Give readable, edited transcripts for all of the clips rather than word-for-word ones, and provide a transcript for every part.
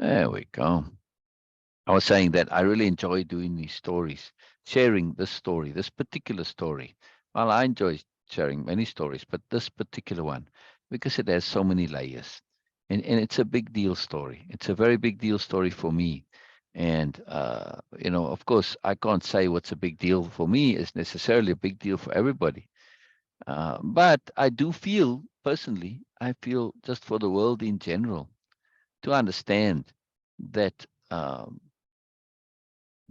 There we go. I was saying that I really enjoy doing these stories, sharing this story, this particular story. Well, I enjoy sharing many stories, but this particular one, because it has so many layers. And it's a big deal story. It's a very big deal story for me. And, of course, I can't say what's a big deal for me is necessarily a big deal for everybody. But I do feel, personally, I feel just for the world in general, to understand that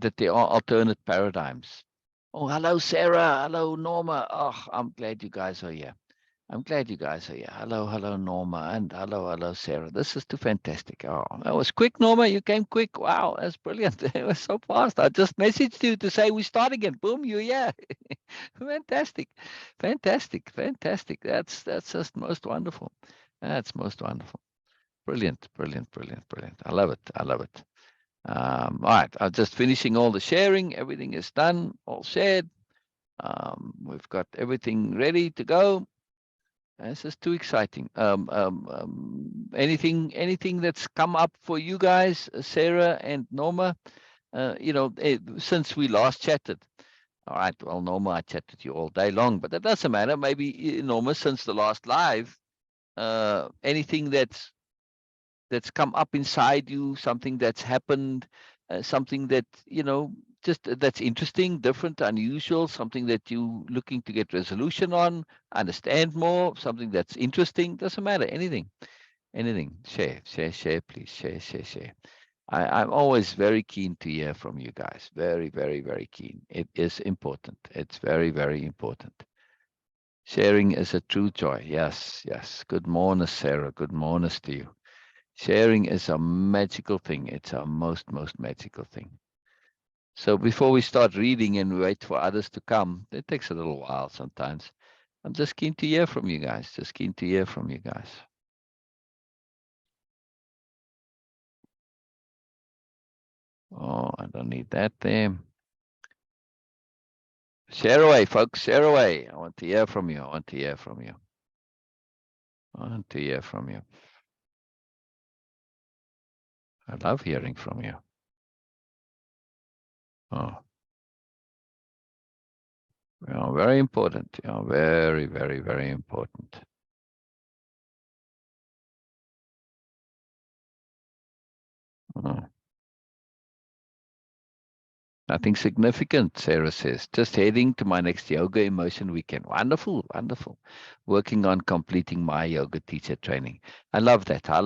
that there are alternate paradigms. Oh, hello, Sarah. Hello, Norma. Oh, I'm glad you guys are here. I'm glad you guys are here. Hello, hello, Norma. And hello, hello, Sarah. This is too fantastic. Oh, that was quick, Norma. You came quick. Wow, that's brilliant. It was so fast. I just messaged you to say we start again. Boom, you're here. Fantastic. Fantastic. Fantastic. That's just most wonderful. That's most wonderful. Brilliant, brilliant, brilliant, brilliant. I love it. I love it. All right, I'm just finishing all the sharing. Everything is done, all shared. We've got everything ready to go. This is too exciting. Anything that's come up for you guys, Sarah and Norma? Since we last chatted. All right, well, Norma, I chatted to you all day long, but that doesn't matter. Maybe Norma, since the last live, anything that's come up inside you, something that's happened, something that, just that's interesting, different, unusual, something that you looking to get resolution on, understand more, something that's interesting, doesn't matter, anything. Share, please, share. I'm always very keen to hear from you guys. Very, very, very keen. It is important. It's very, very important. Sharing is a true joy. Yes, yes. Good morning, Sarah. Good morning to you. Sharing is a magical thing. It's a most magical thing. So before we start reading and wait for others to come, it takes a little while sometimes. I'm just keen to hear from you guys. Just keen to hear from you guys. Oh, I don't need that there. Share away, folks. Share away. I want to hear from you. I want to hear from you. I want to hear from you. I love hearing from you. Oh. Yeah, very important. Yeah, very, very, very important. Oh. Nothing significant, Sarah says. Just heading to my next yoga immersion weekend. Wonderful, wonderful. Working on completing my yoga teacher training. I love that. How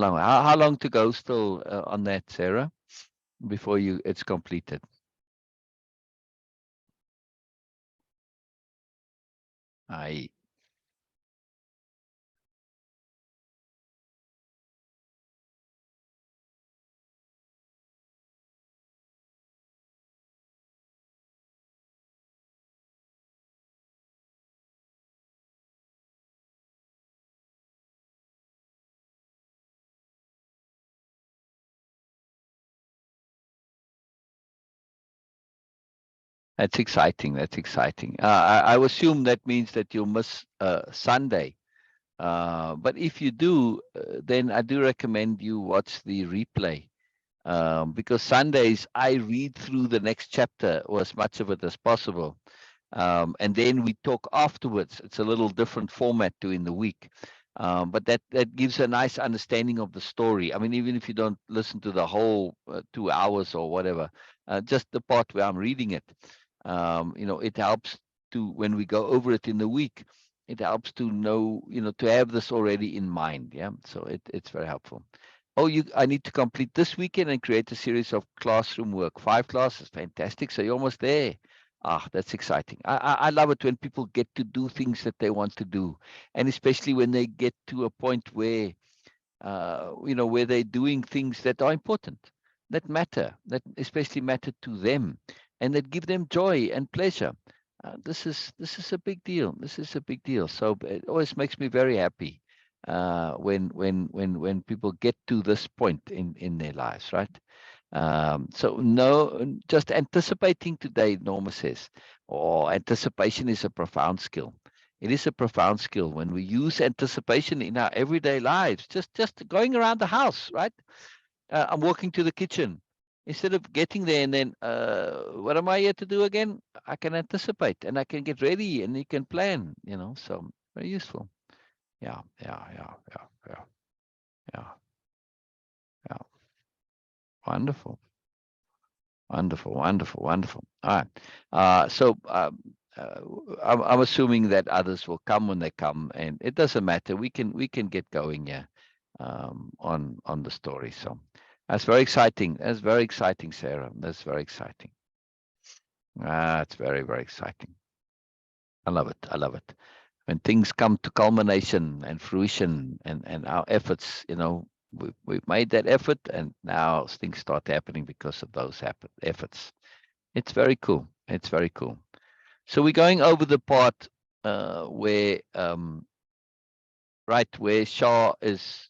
long to go still on that, Sarah, before it's completed? I That's exciting. That's exciting. I assume that means that you'll miss Sunday. But if you do, then I do recommend you watch the replay. Because Sundays I read through the next chapter or as much of it as possible. And then we talk afterwards. It's a little different format to in the week. But that gives a nice understanding of the story. I mean, even if you don't listen to the whole 2 hours or whatever, just the part where I'm reading it, it helps to, when we go over it in the week, it helps to know, to have this already in mind. Yeah. So it's very helpful. Oh, I need to complete this weekend and create a series of classroom work. 5 classes. Fantastic. So you're almost there. Ah, that's exciting. I love it when people get to do things that they want to do. And especially when they get to a point where, where they're doing things that are important, that matter, that especially matter to them, and that give them joy and pleasure. This is a big deal. This is a big deal. So it always makes me very happy when people get to this point in their lives, right? So no, just anticipating today, Norma says, or anticipation is a profound skill. It is a profound skill when we use anticipation in our everyday lives, just going around the house, right? I'm walking to the kitchen. Instead of getting there and then, what am I here to do again? I can anticipate and I can get ready and you can plan, so very useful. Yeah, yeah, yeah, yeah, yeah, yeah, yeah. Wonderful. Wonderful, wonderful, wonderful. All right. So uh, I'm assuming that others will come when they come, and it doesn't matter. We can get going here on the story. So that's very exciting. That's very exciting, Sarah. That's very exciting. It's very, very exciting. I love it. I love it. When things come to culmination and fruition, and our efforts, we've made that effort, and now things start happening because of those efforts. It's very cool. It's very cool. So we're going over the part where where Shah is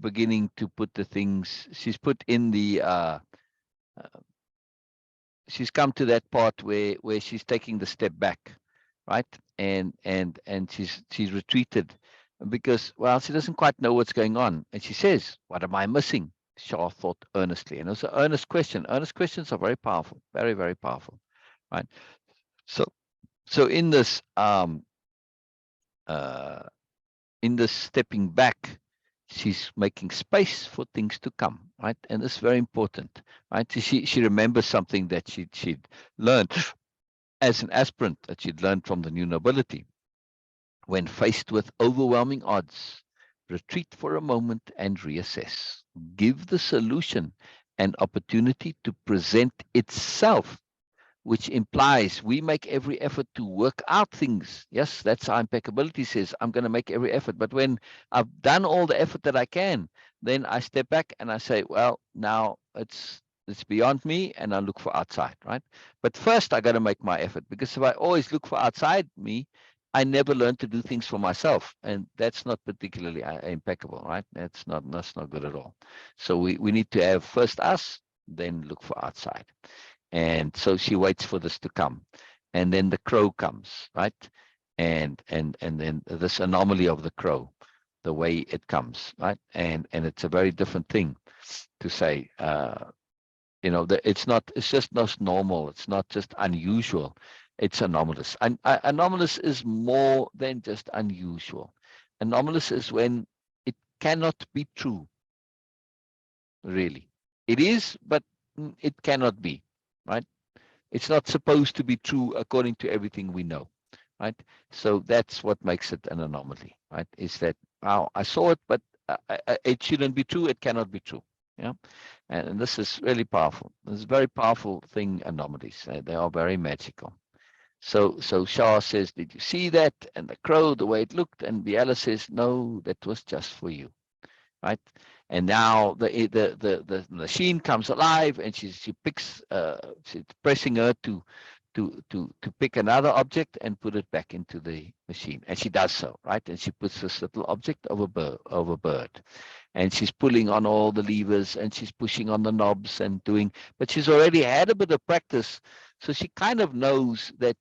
beginning to put the things. She's put in the she's come to that part where she's taking the step back, right? And she's retreated because, well, she doesn't quite know what's going on, and she says, "What am I missing?" Shah thought earnestly, and it was an earnest question. Earnest questions are very powerful, very, very powerful, right? So so uh in this stepping back, she's making space for things to come, right? And it's very important, right? She remembers something that she'd learned as an aspirant, that she'd learned from the new nobility. When faced with overwhelming odds, retreat for a moment and reassess. Give the solution an opportunity to present itself, which implies we make every effort to work out things. Yes, that's how impeccability says, I'm going to make every effort. But when I've done all the effort that I can, then I step back and I say, well, now it's beyond me, and I look for outside, right? But first I got to make my effort, because if I always look for outside me, I never learn to do things for myself, and that's not particularly impeccable, right? That's not good at all. So we need to have first us, then look for outside. And so she waits for this to come, and then the crow comes, right? And then this anomaly of the crow, the way it comes, right? And it's a very different thing to say, that it's just not normal, it's not just unusual, it's anomalous. And anomalous is more than just unusual. Anomalous is when it cannot be true, really. It is, but it cannot be, right? It's not supposed to be true according to everything we know, right? So that's what makes it an anomaly, right? Is that, wow, I saw it, but it shouldn't be true. It cannot be true. Yeah. And this is really powerful. This is a very powerful thing, anomalies. They are very magical. So Shah says, did you see that? And the crow, the way it looked, and Biella says, no, that was just for you, right? And now the machine comes alive, and she picks, she's pressing her to pick another object and put it back into the machine, and she does so, right? And she puts this little object of a bird, and she's pulling on all the levers, and she's pushing on the knobs and doing, but she's already had a bit of practice, so she kind of knows that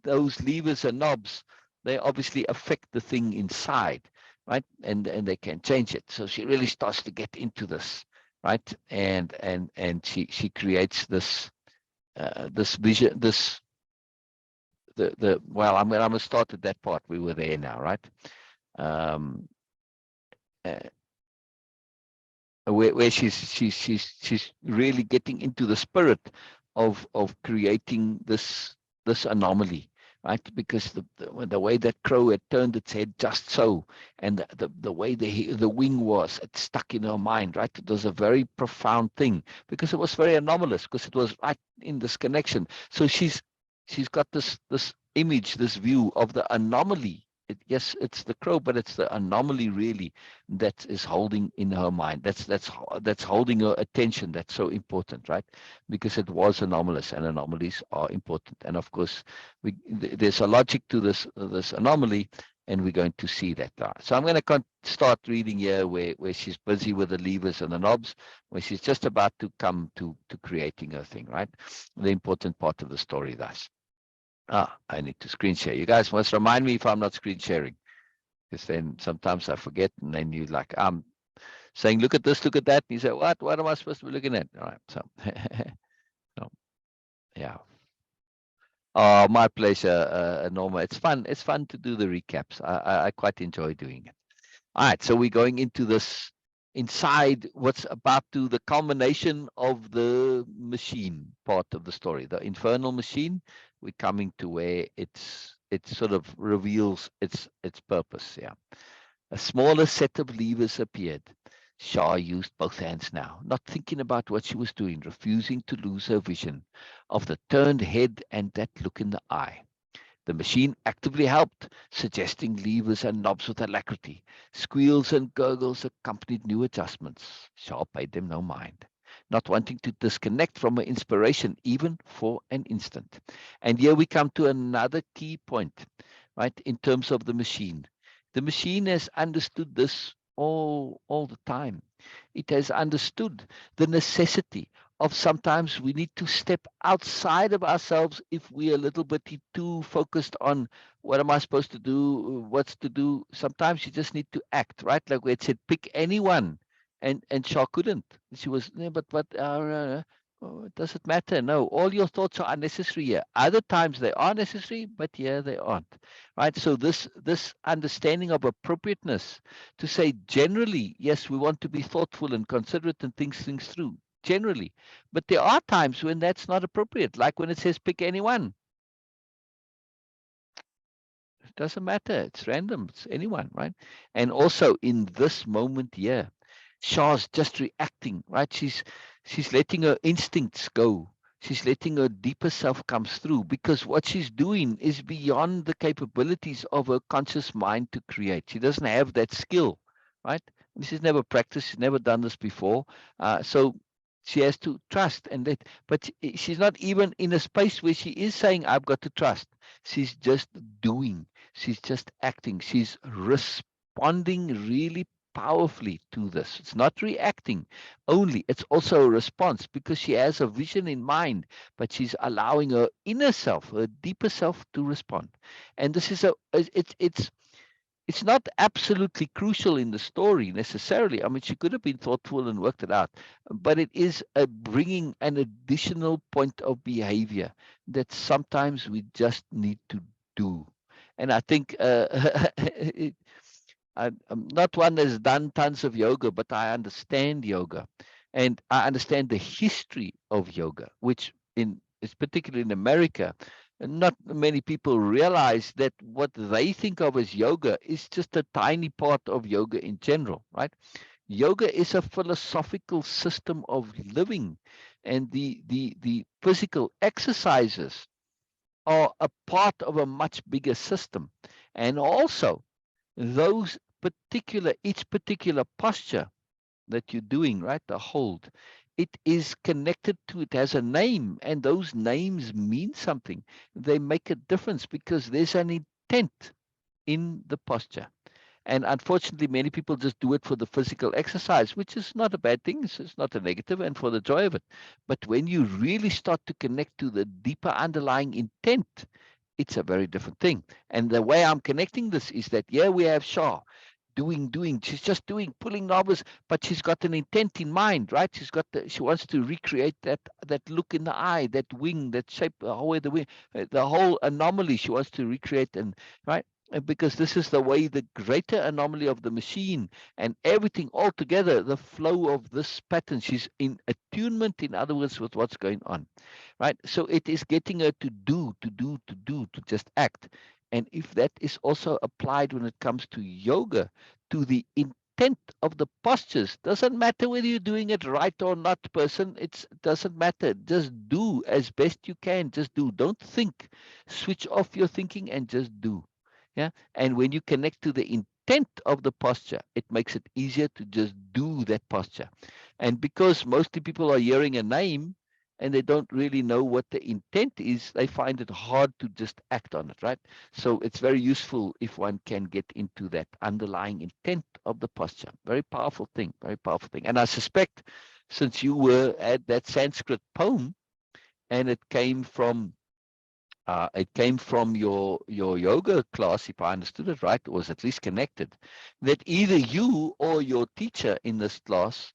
those levers and knobs, they obviously affect the thing inside, right? And they can change it. So she really starts to get into this, right? And she creates this this vision, this the well, I'm gonna start at that part. We were there now, right? Um, uh, where she's really getting into the spirit of creating this anomaly, right? Because the way that crow had turned its head just so, and the way the wing was, it stuck in her mind, right? It was a very profound thing, because it was very anomalous, because it was right in this connection. So she's got this image, this view of the anomaly. Yes, it's the crow, but it's the anomaly really that is holding in her mind. That's holding her attention. That's so important, right? Because it was anomalous, and anomalies are important. And of course, there's a logic to this anomaly, and we're going to see that now. So I'm going to start reading here where she's busy with the levers and the knobs, where she's just about to come to creating her thing, right? The important part of the story, thus. I need to screen share. You guys must remind me if I'm not screen sharing, because then sometimes I forget, and then you like, saying, look at this, look at that. And you say, what am I supposed to be looking at? All right. So, so yeah. Oh, my pleasure, Norma. It's fun. It's fun to do the recaps. I quite enjoy doing it. All right. So we're going into this inside what's about to the culmination of the machine part of the story, the infernal machine. We're coming to where it sort of reveals its purpose. Yeah. A smaller set of levers appeared. Shah used both hands now, not thinking about what she was doing, refusing to lose her vision of the turned head and that look in the eye. The machine actively helped, suggesting levers and knobs with alacrity. Squeals and gurgles accompanied new adjustments. Shah paid them no mind, not wanting to disconnect from her inspiration even for an instant. And here we come to another key point, right, in terms of the machine. The machine has understood this all the time. It has understood the necessity of sometimes we need to step outside of ourselves if we're a little bit too focused on what am I supposed to do, what's to do. Sometimes you just need to act, right? Like we had said, pick anyone, and Shaw couldn't. She was, "Yeah, but what? Oh, does it matter? No, all your thoughts are unnecessary here. Other times they are necessary, but here they aren't, right? So this understanding of appropriateness to say generally, yes, we want to be thoughtful and considerate and think things through generally, but there are times when that's not appropriate, like when it says pick anyone. It doesn't matter. It's random. It's anyone, right? And also in this moment here, Shah's just reacting, right? She's letting her instincts go. She's letting her deeper self comes through because what she's doing is beyond the capabilities of her conscious mind to create. She doesn't have that skill, right? She's never practiced. She's never done this before. So she has to trust and let. But she's not even in a space where she is saying, "I've got to trust." She's just doing. She's just acting. She's responding really powerfully to this. It's not reacting only, it's also a response because she has a vision in mind, but she's allowing her inner self, her deeper self to respond. And this is it's not absolutely crucial in the story necessarily. I mean, she could have been thoughtful and worked it out, but it is a bringing an additional point of behavior that sometimes we just need to do. And I think I'm not one that's done tons of yoga, but I understand yoga, and I understand the history of yoga, which is particularly in America. Not many people realize that what they think of as yoga is just a tiny part of yoga in general, right? Yoga is a philosophical system of living, and the physical exercises are a part of a much bigger system, and also those each particular posture that you're doing, right, the hold, it is connected to, it has a name, and those names mean something. They make a difference because there's an intent in the posture. And unfortunately, many people just do it for the physical exercise, which is not a bad thing. It's not a negative, and for the joy of it. But when you really start to connect to the deeper underlying intent, it's a very different thing. And the way I'm connecting this is that, yeah, we have Shah doing. She's just doing, pulling knobs, but she's got an intent in mind, right? She wants to recreate that look in the eye, that wing, that shape, the the wing, the whole anomaly she wants to recreate, and right. Because this is the way the greater anomaly of the machine and everything all together, the flow of this pattern. She's in attunement, in other words, with what's going on, right? So it is getting her to just act. And if that is also applied when it comes to yoga, to the intent of the postures, doesn't matter whether you're doing it right or not, person. It doesn't matter. Just do as best you can. Just do. Don't think. Switch off your thinking and just do. Yeah. And when you connect to the intent of the posture, it makes it easier to just do that posture. And because mostly people are hearing a name and they don't really know what the intent is, they find it hard to just act on it, right? So it's very useful if one can get into that underlying intent of the posture. Very powerful thing, very powerful thing. And I suspect since you were at that Sanskrit poem and it came from it came from your yoga class, if I understood it right, or was at least connected, that either you or your teacher in this class,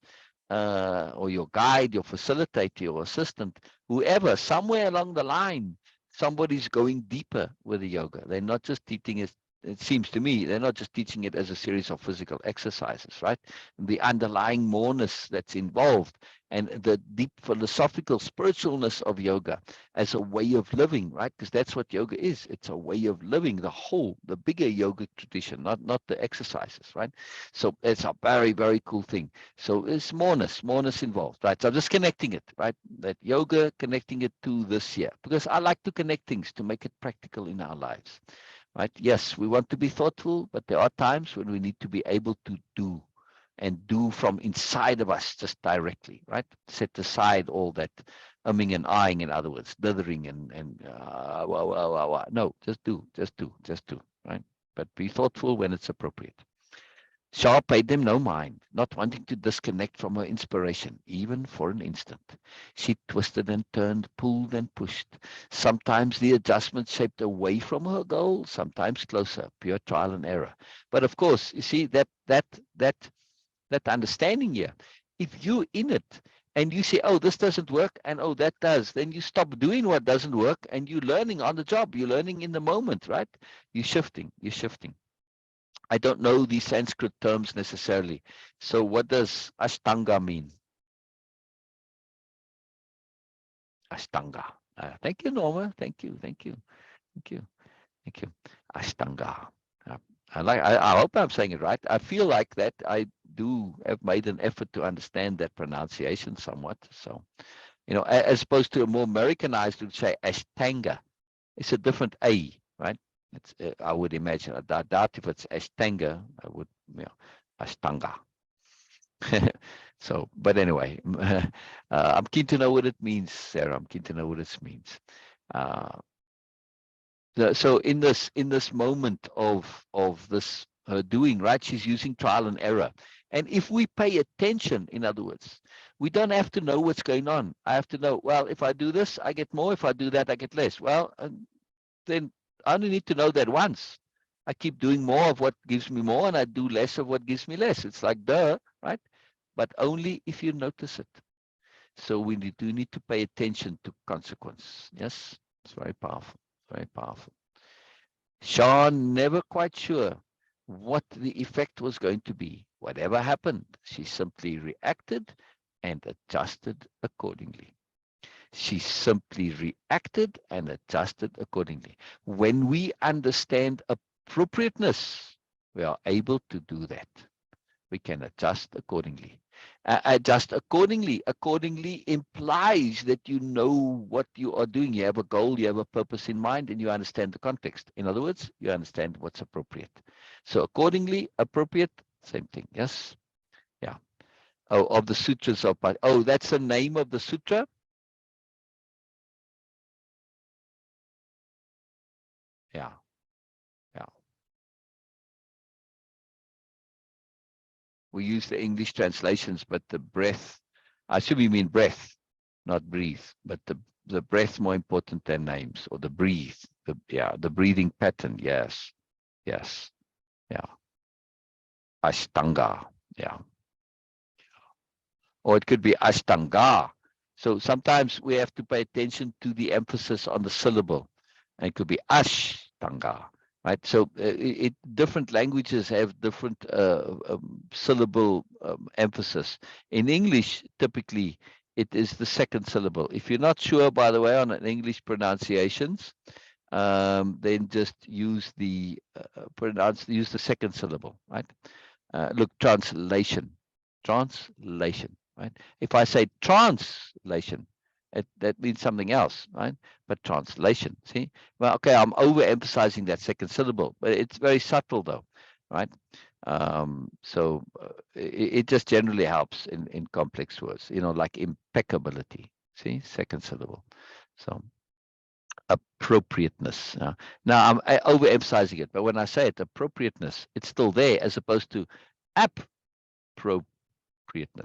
or your guide, your facilitator, your assistant, whoever, somewhere along the line, somebody's going deeper with the yoga. They're not just teaching it. It seems to me they're not just teaching it as a series of physical exercises, right? The underlying moreness that's involved, and the deep philosophical spiritualness of yoga as a way of living, right? Because that's what yoga is. It's a way of living, the bigger yoga tradition, not the exercises, right? So it's a very, very cool thing. So it's moreness involved, right? So I'm just connecting it, right? That yoga, connecting it to this year, because I like to connect things to make it practical in our lives, right? Yes, we want to be thoughtful, but there are times when we need to be able to do, and do from inside of us just directly, right? Set aside all that umming and ahhing, in other words, dithering no, just do, right? But be thoughtful when it's appropriate. Shah paid them no mind, not wanting to disconnect from her inspiration, even for an instant. She twisted and turned, pulled and pushed. Sometimes the adjustment shaped away from her goal, sometimes closer, pure trial and error. But of course, you see that understanding here. If you're in it and you say, oh, this doesn't work, and oh, that does, then you stop doing what doesn't work, and you're learning on the job. You're learning in the moment, right? You're shifting. I don't know these Sanskrit terms necessarily. So what does Ashtanga mean? Ashtanga. Thank you, Norma. Thank you. Ashtanga. Uh, I hope I'm saying it right. I feel like that I do have made an effort to understand that pronunciation somewhat. So, as opposed to a more Americanized, would say Ashtanga. It's a different A, right? I would imagine. I doubt if it's Ashtanga. I would, Ashtanga. So, but anyway, I'm keen to know what it means, Sarah. I'm keen to know what it means. Uh, so in this moment of this doing, right, she's using trial and error. And if we pay attention, in other words, we don't have to know what's going on. I have to know, well, if I do this, I get more. If I do that, I get less. Well, then I only need to know that once. I keep doing more of what gives me more, and I do less of what gives me less. It's like duh, right? But only if you notice it. So we do need to pay attention to consequence. Yes, it's very powerful, very powerful. Sean never quite sure what the effect was going to be. Whatever happened, she simply reacted and adjusted accordingly. She simply reacted and adjusted accordingly. When we understand appropriateness, we are able to do that. We can adjust accordingly. Adjust accordingly. Accordingly implies that you know what you are doing. You have a goal, you have a purpose in mind, and you understand the context. In other words, you understand what's appropriate. So accordingly, appropriate, same thing. Yes? Yeah. Oh, of the sutras of, oh, that's the name of the sutra? Yeah. Yeah. We use the English translations, but the breath, I assume you mean breath, not breathe, but the breath more important than names, or the breathe, the breathing pattern. Yes, yeah, Ashtanga, yeah, or it could be Ashtanga. So sometimes we have to pay attention to the emphasis on the syllable, and it could be Ashtanga, right? So different languages have different syllable emphasis. In English, typically, it is the second syllable. If you're not sure, by the way, on an English pronunciations, then just use the use the second syllable, right? Look, translation, right? If I say translation, that means something else, right? But translation, see? Well, okay, I'm overemphasizing that second syllable, but it's very subtle though, right? So it just generally helps in complex words, like impeccability, see? Second syllable. So appropriateness. Now I'm overemphasizing it, but when I say it, appropriateness, it's still there as opposed to appropriateness,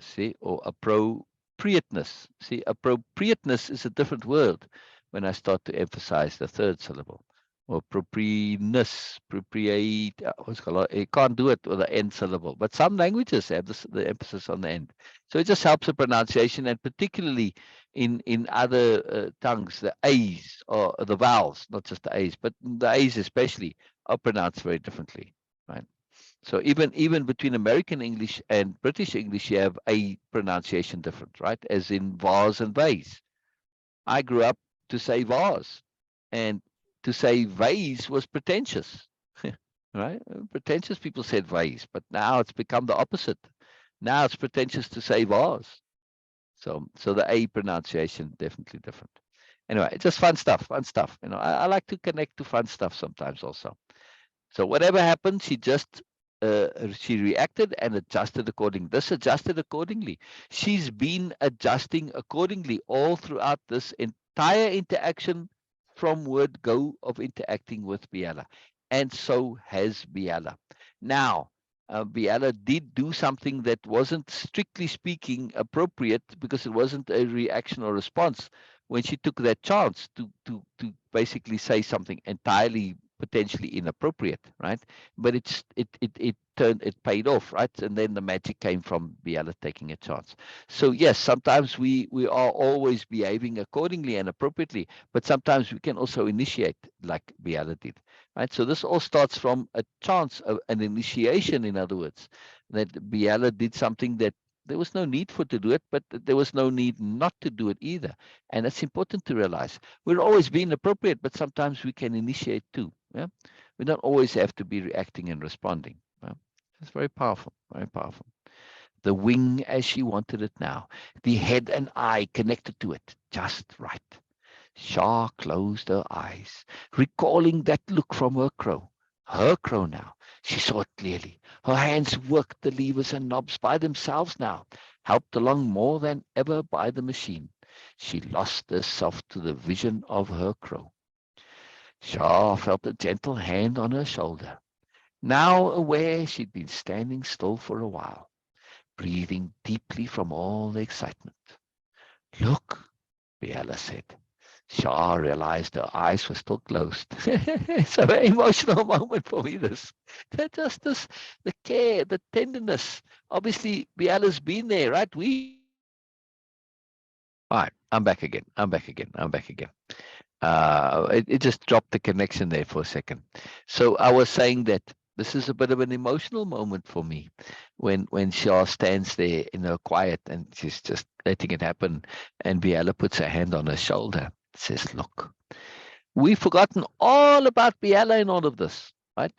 see, or appropriateness. See, appropriateness is a different word, when I start to emphasize the third syllable. Or appropriate, what's it called? You can't do it with the end syllable, but some languages have the emphasis on the end. So it just helps the pronunciation, and particularly in other tongues, the A's or the vowels, not just the A's, but the A's especially are pronounced very differently, right? So even between American English and British English, you have a pronunciation different, right? As in vase and vase. I grew up to say vase, and to say vase was pretentious, right? Pretentious people said vase, but now it's become the opposite. Now it's pretentious to say vase. So the A pronunciation definitely different. Anyway, it's just fun stuff, fun stuff. I like to connect to fun stuff sometimes also. So whatever happened, she reacted and adjusted accordingly. This adjusted accordingly. She's been adjusting accordingly all throughout this entire interaction from word go of interacting with Biella. And so has Biella. Now, Biella did do something that wasn't strictly speaking appropriate, because it wasn't a reaction or response when she took that chance to basically say something entirely potentially inappropriate, right? But it paid off, right? And then the magic came from Biella taking a chance. So yes, sometimes we are always behaving accordingly and appropriately, but sometimes we can also initiate like Biella did, right? So this all starts from a chance of an initiation, in other words, that Biella did something that there was no need for to do it, but there was no need not to do it either. And it's important to realize we're always being appropriate, but sometimes we can initiate too. Yeah, we don't always have to be reacting and responding. Yeah? It's very powerful, very powerful. The wing as she wanted it now, the head and eye connected to it just right. Shah closed her eyes, recalling that look from her crow. Her crow now. She saw it clearly. Her hands worked the levers and knobs by themselves now, helped along more than ever by the machine. She lost herself to the vision of her crow. Shah felt a gentle hand on her shoulder. Now aware she'd been standing still for a while, breathing deeply from all the excitement. Look, Biella said. Shah realized her eyes were still closed. It's a very emotional moment for me, this. Just this, the care, the tenderness. Obviously, Biella's been there, right? All right, I'm back again. I'm back again. It just dropped the connection there for a second. So I was saying that this is a bit of an emotional moment for me when Shah stands there in her quiet and she's just letting it happen, and Biella puts her hand on her shoulder, says, "Look, we've forgotten all about Biella in all of this, right?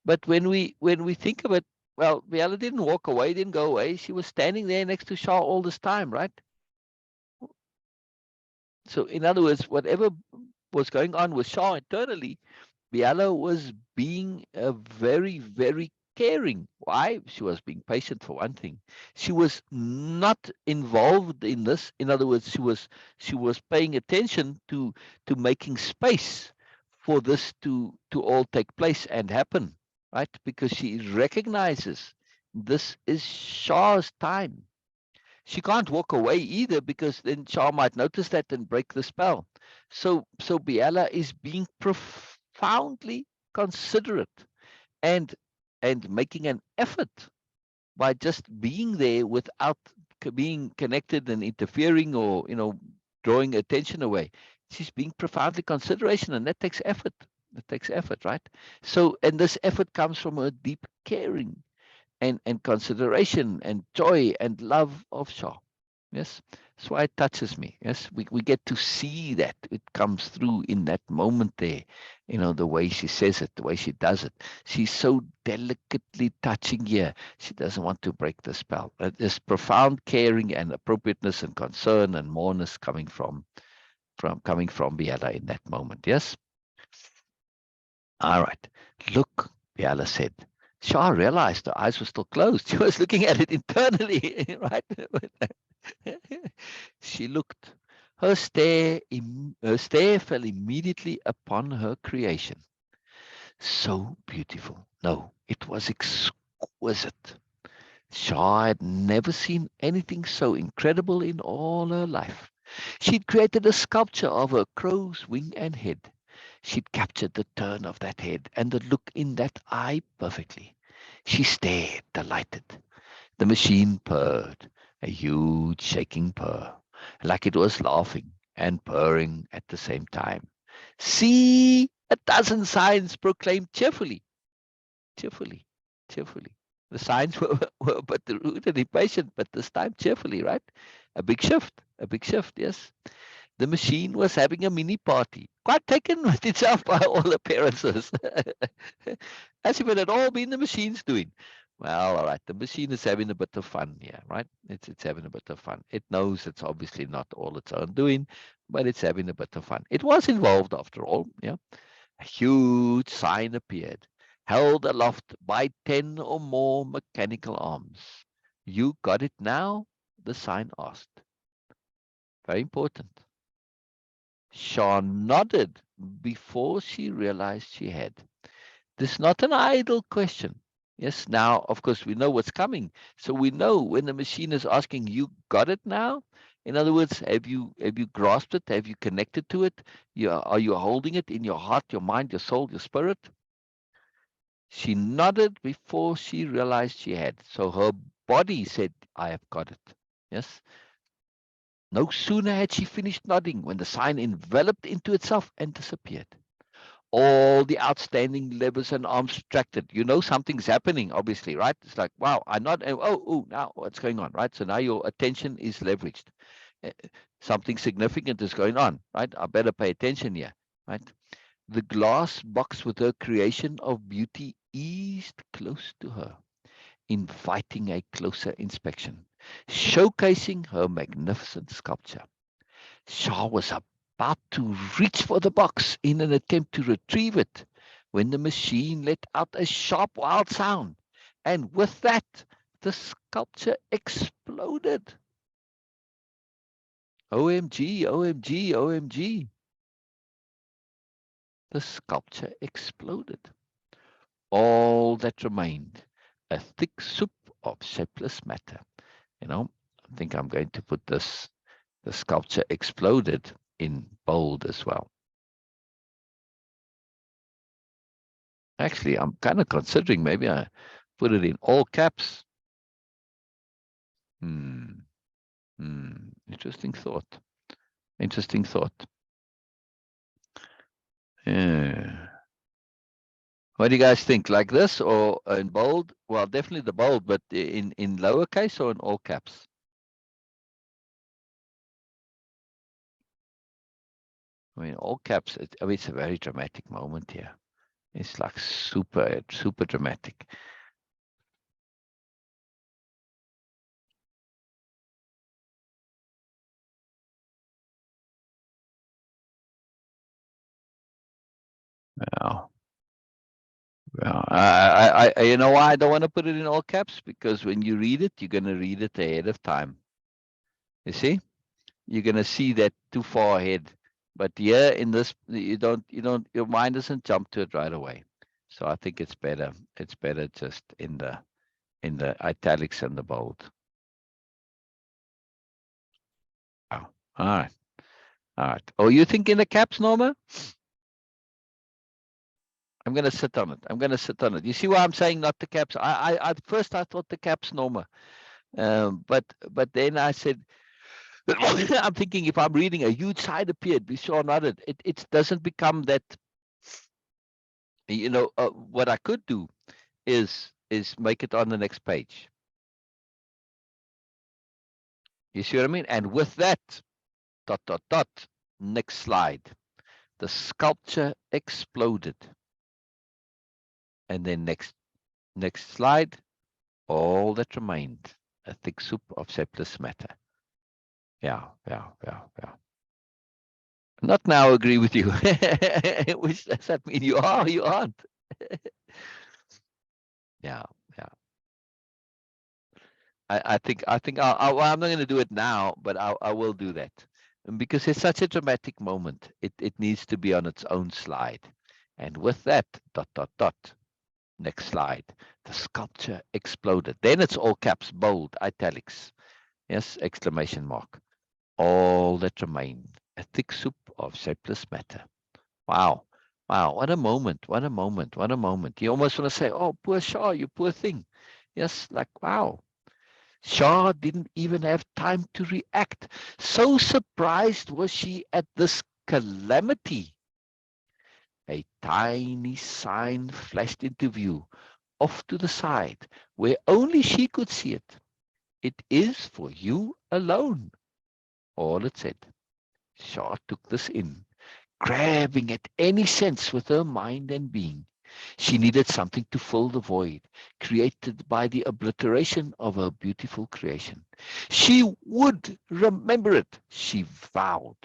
But when we think of it, well, Biella didn't walk away, didn't go away. She was standing there next to Shah all this time, right? So in other words, whatever was going on with Shah internally, Biella was being very, very caring. Why? She was being patient for one thing. She was not involved in this. In other words, she was paying attention to making space for this to all take place and happen, right? Because she recognizes this is Shah's time. She can't walk away either, because then Shah might notice that and break the spell. So Biella is being profoundly considerate and making an effort by just being there without being connected and interfering, or drawing attention away. She's being profoundly consideration, and that takes effort. It takes effort, right? So, and this effort comes from a deep caring and consideration and joy and love of Shah. Yes, that's why it touches me. Yes, we get to see that it comes through in that moment there. The way she says it, the way she does it. She's so delicately touching here. She doesn't want to break the spell. There's profound caring and appropriateness and concern and moreness coming from Biella in that moment. Yes. All right. Look, Biella said. Shah realized her eyes were still closed. She was looking at it internally, right? She looked. Her stare fell immediately upon her creation. So beautiful. No, it was exquisite. Shah had never seen anything so incredible in all her life. She'd created a sculpture of a crow's wing and head. She'd captured the turn of that head and the look in that eye perfectly. She stared, delighted. The machine purred, a huge shaking purr, like it was laughing and purring at the same time. See, a dozen signs proclaimed cheerfully, cheerfully, cheerfully. The signs were but rude and impatient, but this time cheerfully, right? A big shift, yes. The machine was having a mini party, quite taken with itself by all appearances, as if it had all been the machine's doing. Well, all right, the machine is having a bit of fun here, right? It's having a bit of fun. It knows it's obviously not all its own doing, but it's having a bit of fun. It was involved after all, yeah. A huge sign appeared, held aloft by 10 or more mechanical arms. You got it now? The sign asked. Very important. Shaw nodded before she realized she had. This is not an idle question. Yes, now, of course, we know what's coming. So we know when the machine is asking, you got it now? In other words, have you grasped it? Have you connected to it? Are you holding it in your heart, your mind, your soul, your spirit? She nodded before she realized she had. So her body said, I have got it. Yes. No sooner had she finished nodding when the sign enveloped into itself and disappeared. All the outstanding levers and arms retracted. You know something's happening, obviously, right? It's like, wow, I nod. Oh, now what's going on, right? So now your attention is leveraged. Uh, Something significant is going on, right? I better pay attention here, right? The glass box with her creation of beauty eased close to her, inviting a closer inspection, showcasing her magnificent sculpture. Shah was about to reach for the box in an attempt to retrieve it when the machine let out a sharp, wild sound. And with that, the sculpture exploded. OMG, OMG, OMG. The sculpture exploded. All that remained, a thick soup of shapeless matter. I think I'm going to put this, the sculpture exploded, in bold as well. Actually, I'm kind of considering maybe I put it in all caps. Interesting thought. Interesting thought. Yeah. What do you guys think? Like this or in bold? Well, definitely the bold, but in lowercase or in all caps? I mean, all caps. It's a very dramatic moment here. It's like super, super dramatic. Wow. Well, you know why I don't want to put it in all caps? Because when you read it, you're going to read it ahead of time. You see? You're going to see that too far ahead. But here in this, your mind doesn't jump to it right away. So I think it's better. It's better just in the italics and the bold. Oh, all right. All right. Oh, you think in the caps, Norma? I'm going to sit on it. I'm going to sit on it. You see why I'm saying not the caps? At first I thought the caps, Norma. But then I said, I'm thinking if I'm reading a huge side appeared, be sure not it doesn't become that. What I could do is make it on the next page. You see what I mean? And with that, dot, dot, dot, next slide. The sculpture exploded. And then next slide, all that remained, a thick soup of shapeless matter. Yeah. Not now agree with you. Which does that mean you are or you aren't? Yeah. I think well, I'm not going to do it now, but I will do that. And because it's such a dramatic moment, it needs to be on its own slide. And with that, dot, dot, dot, next slide, the sculpture exploded. Then it's all caps, bold, italics. Yes, exclamation mark. all that remained, a thick soup of shapeless matter. Wow. Wow. What a moment. What a moment. What a moment. You almost want to say, oh, poor Shah, you poor thing. Yes, like, wow. Shah didn't even have time to react. So surprised was she at this calamity. A tiny sign flashed into view, off to the side, where only she could see it. It is for you alone, all it said. Shah took this in, grabbing at any sense with her mind and being. She needed something to fill the void created by the obliteration of her beautiful creation. She would remember it, she vowed.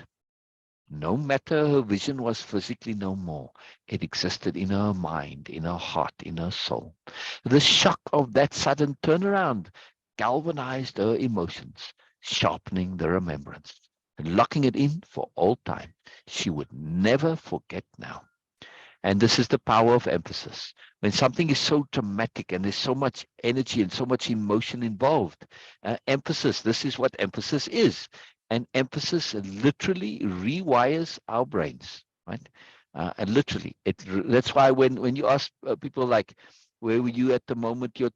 No matter her vision was physically no more, it existed in her mind, in her heart, in her soul. The shock of that sudden turnaround galvanized her emotions, sharpening the remembrance, and locking it in for all time. She would never forget now. And this is the power of emphasis. When something is so dramatic and there's so much energy and so much emotion involved, emphasis, this is what emphasis is. And emphasis literally rewires our brains, right? And literally, that's why when you ask people like, where were you at the moment your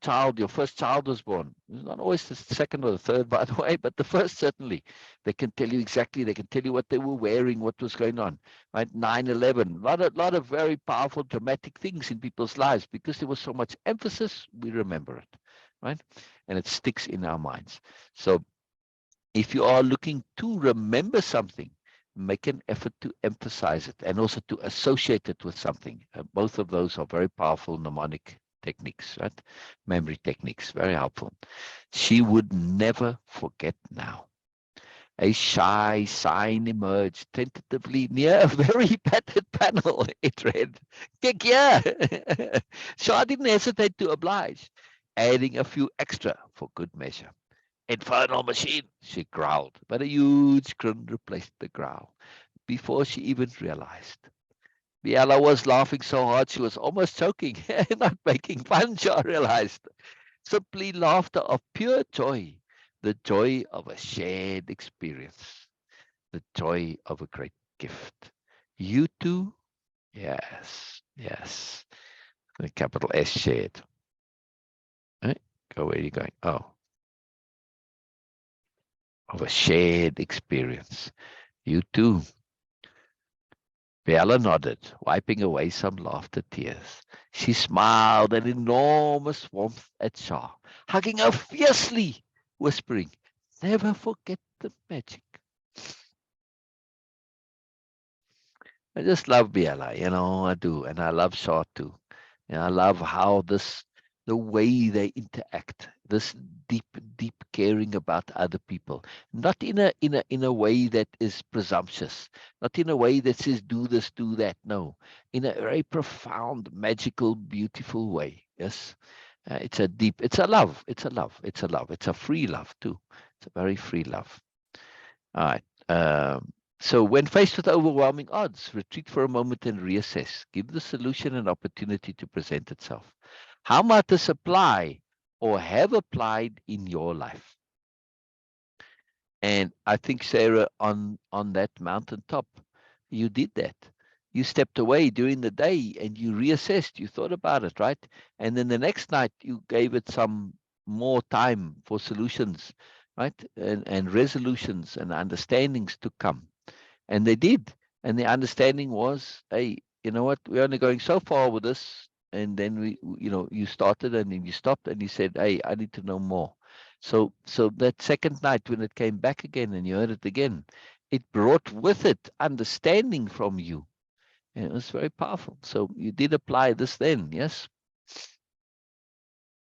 first child was born? It's not always the second or the third, by the way, but the first certainly. They can tell you exactly. They can tell you what they were wearing, what was going on, right? 9/11, lot of very powerful, dramatic things in people's lives because there was so much emphasis. We remember it, right? And it sticks in our minds. So if you are looking to remember something, make an effort to emphasize it and also to associate it with something. Both of those are very powerful mnemonic techniques, right? Memory techniques, very helpful. She would never forget now. A shy sign emerged tentatively near a very battered panel. It read, "Kick here." Shah didn't hesitate to oblige, adding a few extra for good measure. "Infernal machine," she growled, but a huge grin replaced the growl before she even realized. Biella was laughing so hard she was almost choking. Not making fun, Shah realized. Simply laughter of pure joy, the joy of a shared experience, the joy of a great gift. You too? Yes, yes. The capital S shared. Right? Go, where are you going? Oh, of a shared experience. You too. Biella nodded, wiping away some laughter tears. She smiled an enormous warmth at Shah, hugging her fiercely, whispering, "Never forget the magic." I just love Biella, I do. And I love Shaw too. I love how the way they interact, this deep, deep caring about other people, not in a way that is presumptuous, not in a way that says, do this, do that. No, in a very profound, magical, beautiful way. Yes. It's a love. It's a love. It's a love. It's a free love too. It's a very free love. All right. So when faced with overwhelming odds, retreat for a moment and reassess. Give the solution an opportunity to present itself. How might this apply or have applied in your life? And I think, Sarah, on that mountaintop, you did that. You stepped away during the day and you reassessed. You thought about it, right? And then the next night, you gave it some more time for solutions, right? And resolutions and understandings to come. And they did. And the understanding was, hey, you know what? We're only going so far with this. And then you started and then you stopped and you said, hey, I need to know more. So that second night when it came back again and you heard it again, it brought with it understanding from you. And it was very powerful. So you did apply this then, yes?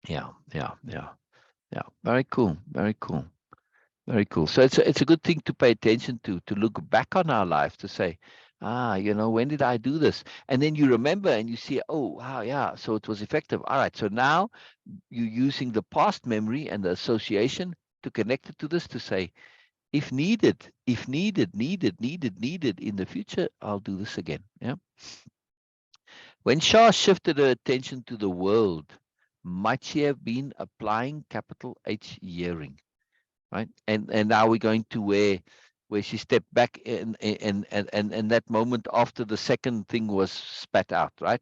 Yeah, yeah, yeah, yeah. Very cool. Very cool. Very cool. So it's a good thing to pay attention to look back on our life to say, when did I do this? And then you remember and you see, oh, wow, yeah, so it was effective. All right, so now you're using the past memory and the association to connect it to this to say, if needed in the future, I'll do this again. Yeah. When Shah shifted her attention to the world, might she have been applying capital H hearing? Right? And now we're going to where where she stepped back and that moment after the second thing was spat out, right?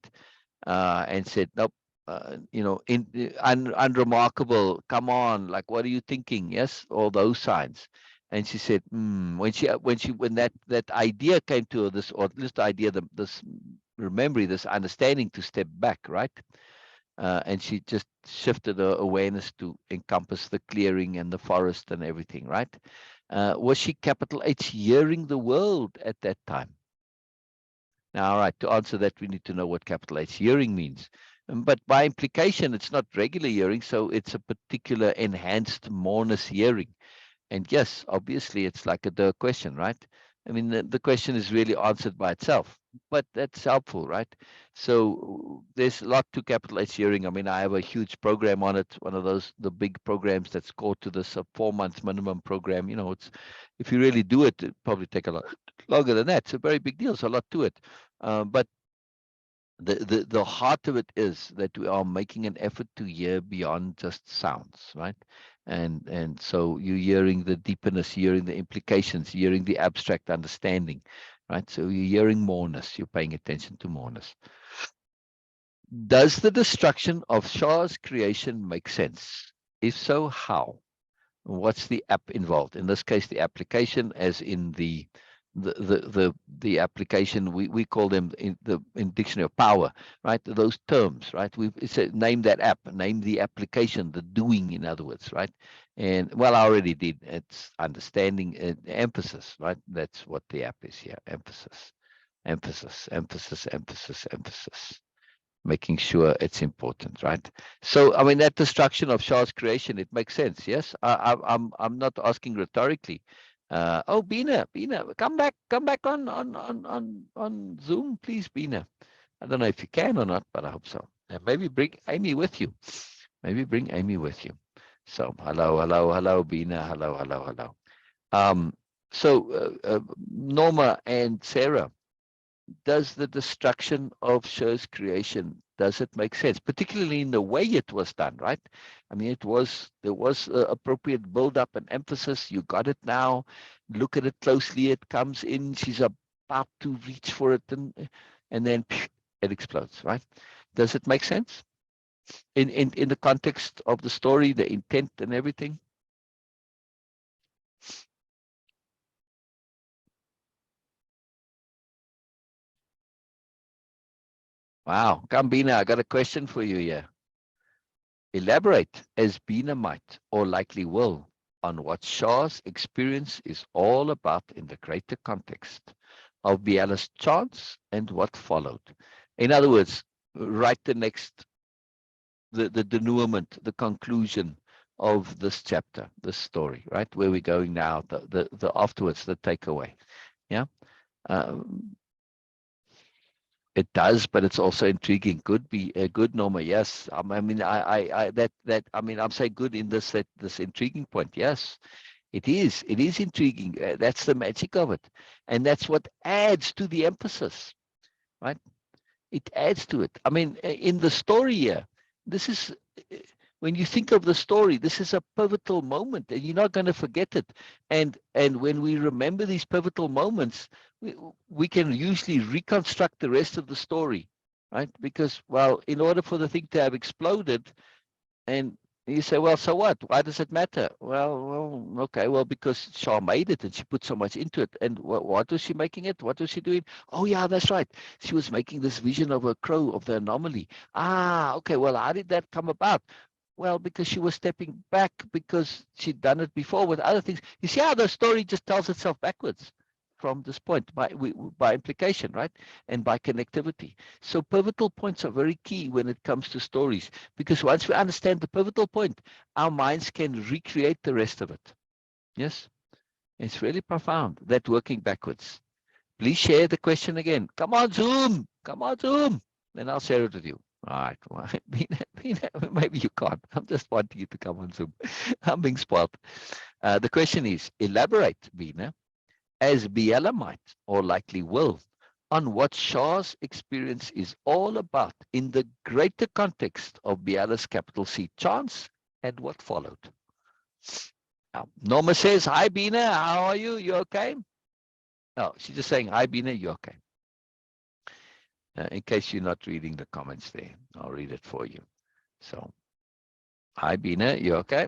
And said, nope, unremarkable. Come on, like, what are you thinking? Yes, all those signs. And she said, when that idea came to her, this, or at least the idea, this memory, this understanding to step back, right? And she just shifted her awareness to encompass the clearing and the forest and everything, right? Was she, capital H, hearing the world at that time? Now, all right, to answer that, we need to know what capital H hearing means. But by implication, it's not regular hearing, so it's a particular enhanced moreness hearing. And yes, obviously, it's like a Dirk question, right? I mean, the question is really answered by itself, but that's helpful, right? So there's a lot to capital H hearing. I mean, I have a huge program on it, one of those, the big programs that's called to this, a 4-month minimum program. It's, if you really do it, it probably take a lot longer than that. It's a very big deal. It's a lot to it. But the heart of it is that we are making an effort to hear beyond just sounds, right? And so you're hearing the deepness, hearing the implications, hearing the abstract understanding, right? So you're hearing moreness, you're paying attention to moreness. Does the destruction of Shah's creation make sense? If so, how? What's the app involved? In this case, the application, as in the application, we call them in dictionary of power, right? Those terms, right? We've said name that app, name the application, the doing, in other words, right? And well, I already did. It's understanding, emphasis, right? That's what the app is here. Emphasis, emphasis, emphasis, emphasis, emphasis, making sure it's important, right? So, I mean, that destruction of Shah's creation, it makes sense. Yes, I'm not asking rhetorically. Oh, Bina, come back on Zoom, please, Bina. I don't know if you can or not, but I hope so. And maybe bring Amy with you. Maybe bring Amy with you. So, hello, Bina, hello. Norma and Sarah, does the destruction of Shah's creation, does it make sense, particularly in the way it was done, right? I mean, there was appropriate build up and emphasis. You got it now. Look at it closely. It comes in. She's about to reach for it, and then it explodes, right? Does it make sense in the context of the story, the intent, and everything? Wow, Gambina, I got a question for you here. Elaborate, as Bina might, or likely will, on what Shah's experience is all about in the greater context of Biella's chance and what followed. In other words, write the denouement, the conclusion of this chapter, this story, right? Where we're going now, the afterwards, the takeaway. Yeah. It does, but it's also intriguing. Could be a good, Norma. Yes. I mean, I mean, I'm saying good in this intriguing point. Yes, it is. It is intriguing. That's the magic of it, and that's what adds to the emphasis, right? It adds to it. I mean, in the story here, this is when you think of the story, this is a pivotal moment, and you're not going to forget it. And when we remember these pivotal moments, we can usually reconstruct the rest of the story, right? Because, well, in order for the thing to have exploded, and you say, well, so what? Why does it matter? Okay, well, because Shah made it and she put so much into it. And what was she making it? What was she doing? Oh, yeah, that's right. She was making this vision of a crow, of the anomaly. Ah, okay, well, how did that come about? Well, because she was stepping back because she'd done it before with other things. You see how the story just tells itself backwards from this point by implication, right? And by connectivity. So pivotal points are very key when it comes to stories, because once we understand the pivotal point, our minds can recreate the rest of it. Yes, it's really profound, that working backwards. Please share the question again. Come on, Zoom. Come on, Zoom. Then I'll share it with you. All right. Well, maybe you can't. I'm just wanting you to come on Zoom. I'm being spoiled. The question is, elaborate, Bina, as Biella might, or likely will, on what Shah's experience is all about in the greater context of Biella's capital C chance and what followed. Norma says, hi, Bina. How are you? You okay? No, she's just saying, hi, Bina. You okay? In case you're not reading the comments there, I'll read it for you. So, hi, Bina. You okay?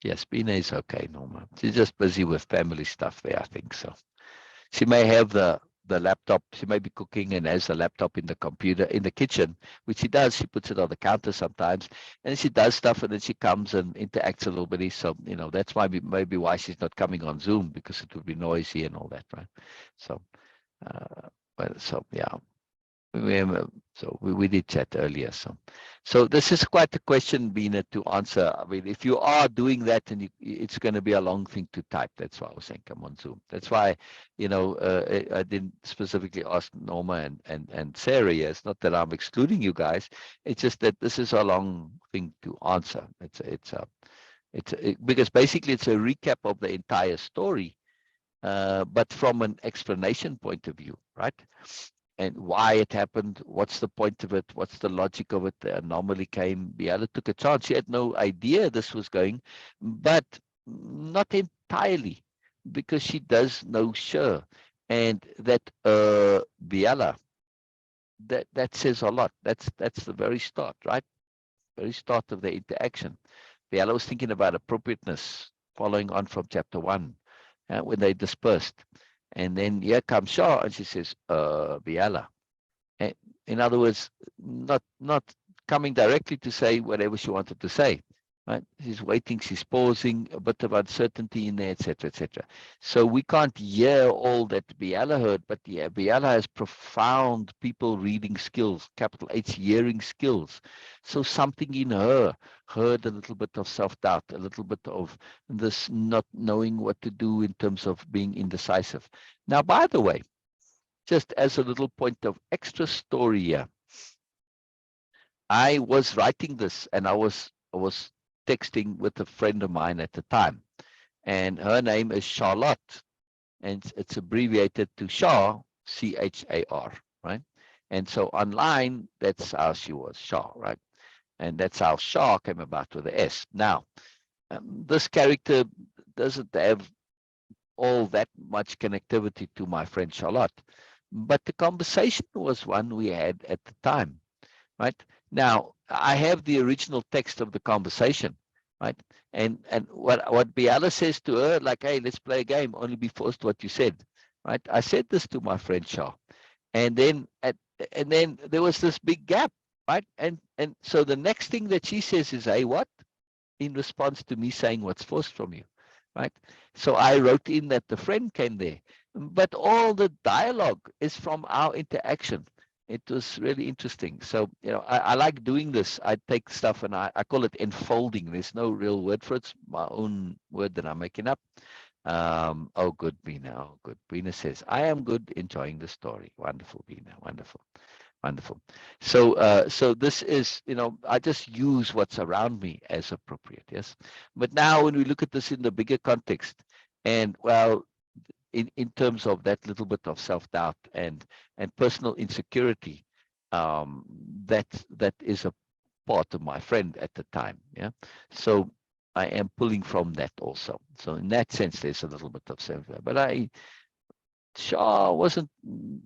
Yes, Bina is okay, Norma. She's just busy with family stuff there, I think so. She may have the laptop. She may be cooking and has the laptop in the computer in the kitchen, which she does. She puts it on the counter sometimes, and she does stuff, and then she comes and interacts a little bit. So that's maybe why she's not coming on Zoom, because it would be noisy and all that, right? So, so yeah. We did chat earlier. So this is quite a question, Bina, to answer. I mean, if you are doing that, and it's going to be a long thing to type. That's why I was saying come on Zoom. That's why, I didn't specifically ask Norma and Sarah. It's not that I'm excluding you guys. It's just that this is a long thing to answer. Because basically it's a recap of the entire story, but from an explanation point of view, right? And why it happened, what's the point of it, what's the logic of it. The anomaly came, Biella took a chance. She had no idea this was going, but not entirely, because she does know sure. And that Biella, that says a lot. That's the very start, right? Very start of the interaction. Biella was thinking about appropriateness, following on from chapter 1, when they dispersed. And then here comes Shah, and she says, Biella. In other words, not coming directly to say whatever she wanted to say. Right? She's waiting, she's pausing, a bit of uncertainty in there, etc., etc. So we can't hear all that Biella heard, but yeah, Biella has profound people reading skills, capital H hearing skills. So something in her heard a little bit of self-doubt, a little bit of this not knowing what to do in terms of being indecisive. Now, by the way, just as a little point of extra story here, I was writing this, and I was texting with a friend of mine at the time, and her name is Charlotte, and it's abbreviated to Char, C-H-A-R, right? And so online, that's how she was, Char, right? And that's how Char came about with the S. Now, this character doesn't have all that much connectivity to my friend Charlotte, but the conversation was one we had at the time, right? Now, I have the original text of the conversation, right? And what Biella says to her, like, hey, let's play a game, only be forced what you said, right? I said this to my friend Shah. And then there was this big gap, right? And so the next thing that she says is, hey, what? In response to me saying what's forced from you, right? So I wrote in that the friend came there, but all the dialogue is from our interaction. It was really interesting. So, I like doing this. I take stuff and I call it enfolding. There's no real word for it. It's my own word that I'm making up. Oh, good, Bina. Oh, good. Bina says, I am good, enjoying the story. Wonderful, Bina. Wonderful. Wonderful. So this is, I just use what's around me as appropriate. Yes. But now when we look at this in the bigger context, and well, in terms of that little bit of self-doubt and personal insecurity, that is a part of my friend at the time. Yeah. So I am pulling from that also. So in that sense, there's a little bit of self-doubt. But Shaw wasn't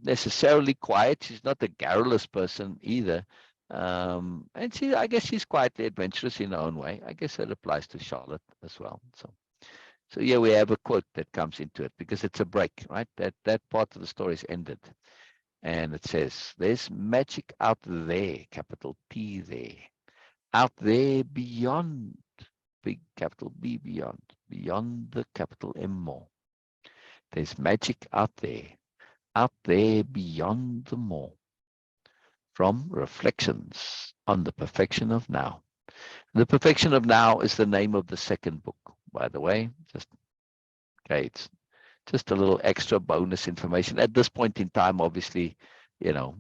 necessarily quiet. She's not a garrulous person either. And I guess she's quite adventurous in her own way. I guess it applies to Charlotte as well. So yeah, we have a quote that comes into it because it's a break, right? That part of the story is ended. And it says, there's magic out there, capital T there, out there beyond, big capital B beyond the capital M more. There's magic out there beyond the more. From Reflections on the Perfection of Now. The Perfection of Now is the name of the second book, by the way. It's just a little extra bonus information. At this point in time, obviously, by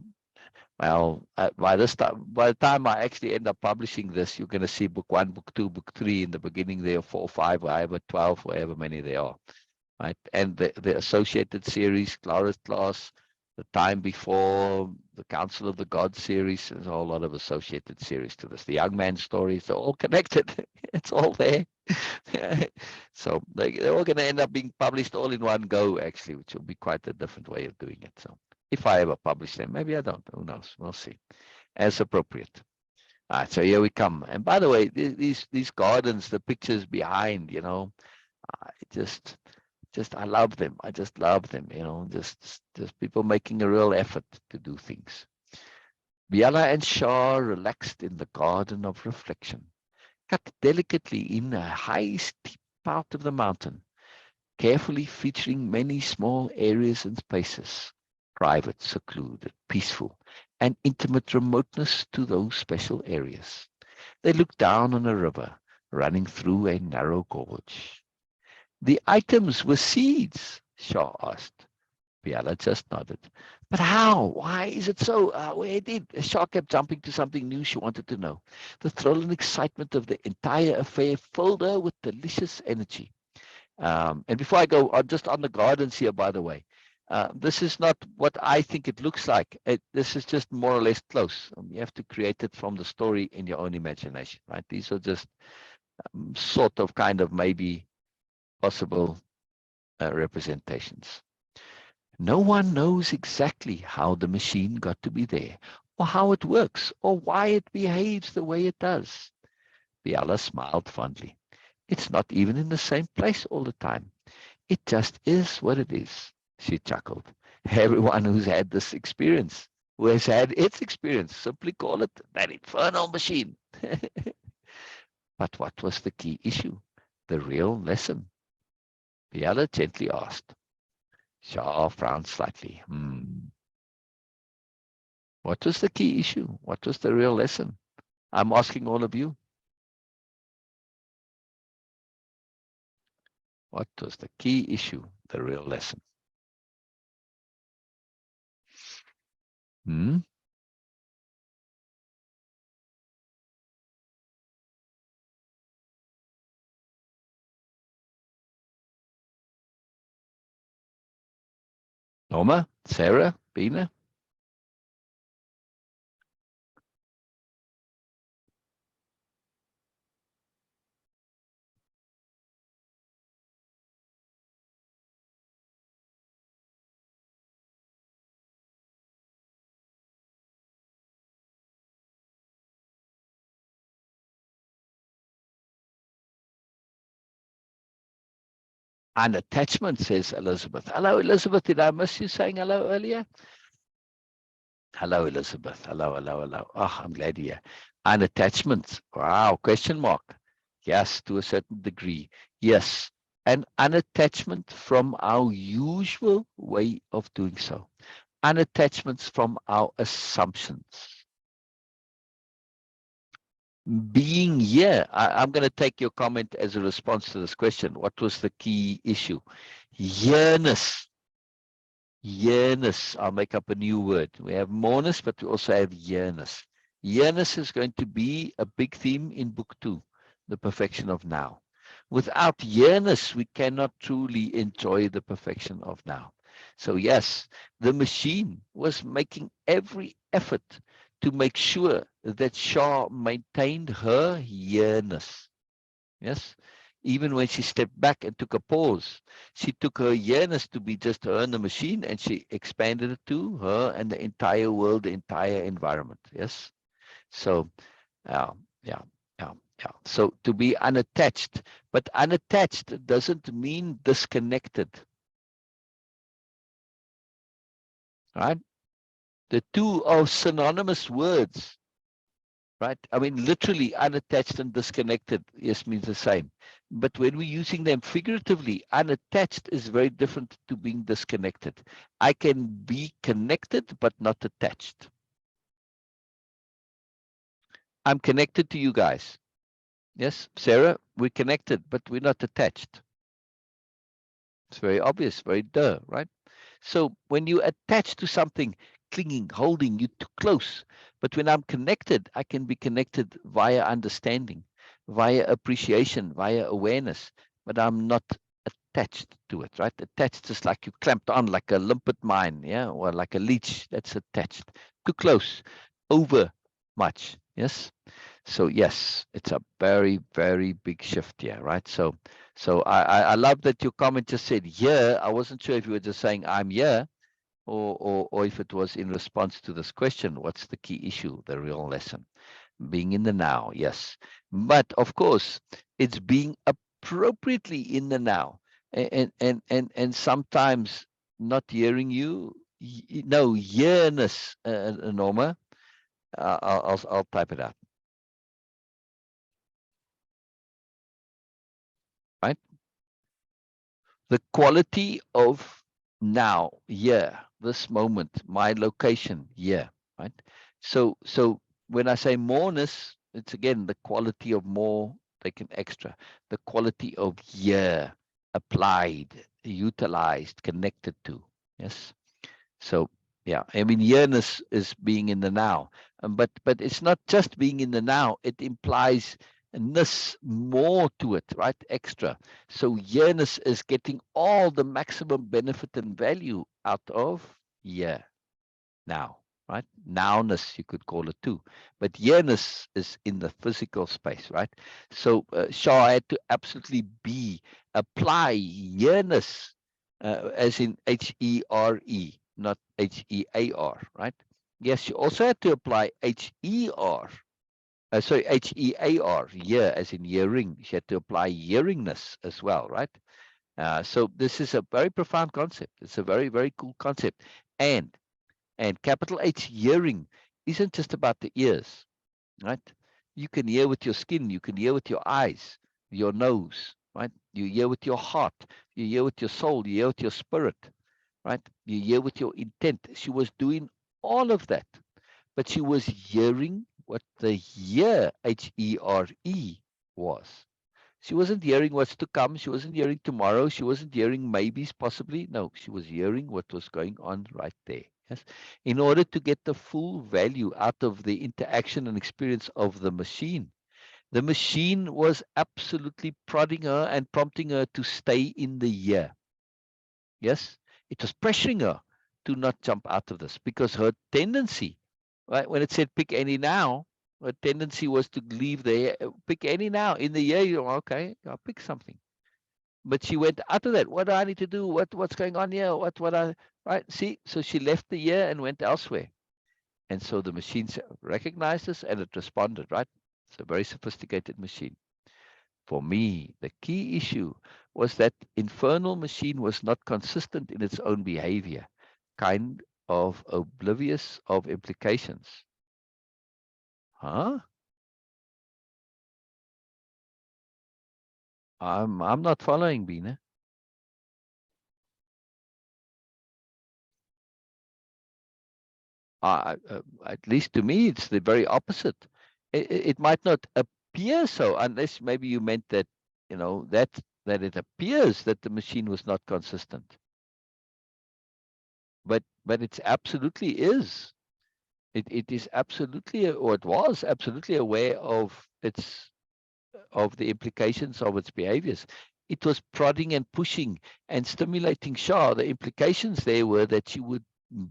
the time I actually end up publishing this, you're going to see book 1, book 2, book 3 in the beginning there, 4, 5, however, 12, however many there are. Right, and the associated series, Clara's Class, The time before, the Council of the Gods series, there's a whole lot of associated series to this. The Young Man stories, they're all connected. It's all there. So they're all going to end up being published all in one go, actually, which will be quite a different way of doing it. So if I ever publish them, maybe I don't. Who knows? We'll see. As appropriate. All right, so here we come. And by the way, these gardens, the pictures behind, I just I love them. I just love them. Just people making a real effort to do things. Biella and Shah relaxed in the garden of reflection, cut delicately in a high, steep part of the mountain, carefully featuring many small areas and spaces, private, secluded, peaceful, and intimate remoteness to those special areas. They looked down on a river running through a narrow gorge. The items were seeds, Shah asked. Biella just nodded. But how? Why is it so? Where did? Shah kept jumping to something new she wanted to know. The thrill and excitement of the entire affair filled her with delicious energy. And before I go, just on the gardens here, by the way, this is not what I think it looks like. This is just more or less close. You have to create it from the story in your own imagination, right? These are just sort of kind of maybe possible representations. No one knows exactly how the machine got to be there, or how it works, or why it behaves the way it does. Biella smiled fondly. It's not even in the same place all the time. It just is what it is, she chuckled. Everyone who's had this experience, who has had its experience, simply call it that infernal machine. But what was the key issue? The real lesson? Biella gently asked. Shah frowned slightly. What was the key issue? What was the real lesson? I'm asking all of you. What was the key issue? The real lesson? Norma? Sarah? Bina? An attachment, says Elizabeth. Hello, Elizabeth. Did I miss you saying hello earlier? Hello, Elizabeth. Hello, hello, hello. Oh, I'm glad you're here. An attachment. Wow. Question mark. Yes, to a certain degree. Yes. An unattachment from our usual way of doing so. Unattachments from our assumptions. Being here, I'm going to take your comment as a response to this question. What was the key issue? Yearness. Yearness. I'll make up a new word. We have moreness, but we also have yearness. Yearness is going to be a big theme in book 2, the perfection of now. Without yearness, we cannot truly enjoy the perfection of now. So yes, the machine was making every effort to make sure that Shah maintained her yearness. Yes, even when she stepped back and took a pause, she took her yearness to be just her and the machine, and she expanded it to her and the entire world, the entire environment. Yes, so yeah, yeah, yeah, yeah. So to be unattached, but unattached doesn't mean disconnected, right? The two are synonymous words, right? I mean, literally unattached and disconnected, yes, means the same. But when we're using them figuratively, unattached is very different to being disconnected. I can be connected, but not attached. I'm connected to you guys. Yes, Sarah, we're connected, but we're not attached. It's very obvious, very duh, right? So when you attach to something, clinging, holding, you too close. But when I'm connected, I can be connected via understanding, via appreciation, via awareness, but I'm not attached to it, right? Attached is like you clamped on, like a limpet mine, yeah, or like a leech that's attached. Too close, over much, yes. So yes, it's a very, very big shift here, right? So I love that your comment just said yeah. I wasn't sure if you were just saying I'm here, or if it was in response to this question. What's the key issue? The real lesson, being in the now, yes. But of course, it's being appropriately in the now, and sometimes not hearing you. No, yearness, Norma. I'll type it out, right? The quality of now, yeah, this moment, my location, yeah, right? So when I say moreness, it's again the quality of more taken extra, the quality of yeah, applied, utilized, connected to. Yes. So yeah, I mean, yearness is being in the now, but it's not just being in the now. It implies ness more to it, right? Extra. So yearness is getting all the maximum benefit and value out of yeah now, right? Nowness, you could call it too, but yearness is in the physical space, right? So Shah had to absolutely apply yearness, as in H-E-R-E, not H-E-A-R, right? Yes, you also had to apply H-E-R, sorry, H-E-A-R, year, as in hearing. She had to apply hearingness as well, right? So this is a very profound concept. It's a very, very cool concept. And capital H hearing isn't just about the ears, right? You can hear with your skin, you can hear with your eyes, your nose, right? You hear with your heart, you hear with your soul, you hear with your spirit, right? You hear with your intent. She was doing all of that, but she was hearing what the hear, H-E-R-E, was. She wasn't hearing what's to come. She wasn't hearing tomorrow. She wasn't hearing maybes, possibly. No, she was hearing what was going on right there. Yes. In order to get the full value out of the interaction and experience of the machine was absolutely prodding her and prompting her to stay in the here. Yes. It was pressuring her to not jump out of this because her tendency, right, when it said pick any now, her tendency was to leave the pick any now in the year. You okay, I'll pick something. But she went out of that. What do I need to do? What's going on here? What I right? See, so she left the year and went elsewhere. And so the machine recognized this and it responded, right? It's a very sophisticated machine. For me, the key issue was that infernal machine was not consistent in its own behavior, kind of oblivious of implications. Huh? I'm not following, Bina. At least to me, it's the very opposite. It might not appear so, unless maybe you meant that, that it appears that the machine was not consistent. But it absolutely is. It is absolutely, or it was absolutely aware of the implications of its behaviors. It was prodding and pushing and stimulating Shah. The implications there were that she would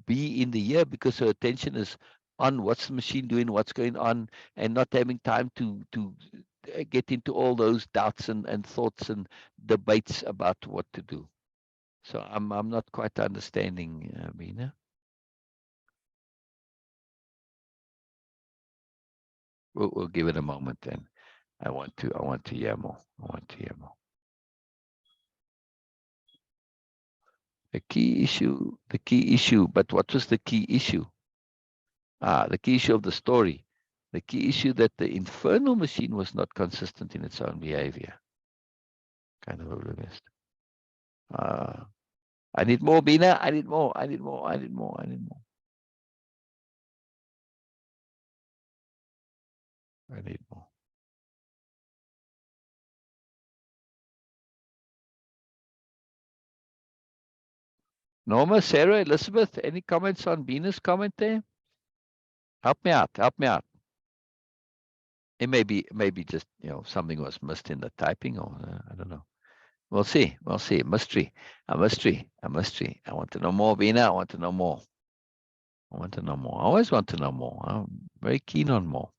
be in the year because her attention is on what's the machine doing, what's going on, and not having time to get into all those doubts and thoughts and debates about what to do. So I'm not quite understanding, Mina. We'll give it a moment then. I want to hear more. I want to hear more. The key issue, but what was the key issue? The key issue of the story. The key issue that the infernal machine was not consistent in its own behavior. Kind of oblivious. I need more, Bina. I need more. I need more. I need more. I need more. I need more. Norma, Sarah, Elizabeth, any comments on Bina's comment there? Help me out. Help me out. It may be just something was missed in the typing, or I don't know. We'll see. We'll see. Mystery. A mystery. A mystery. I want to know more, Bina. I want to know more. I want to know more. I always want to know more. I'm very keen on more.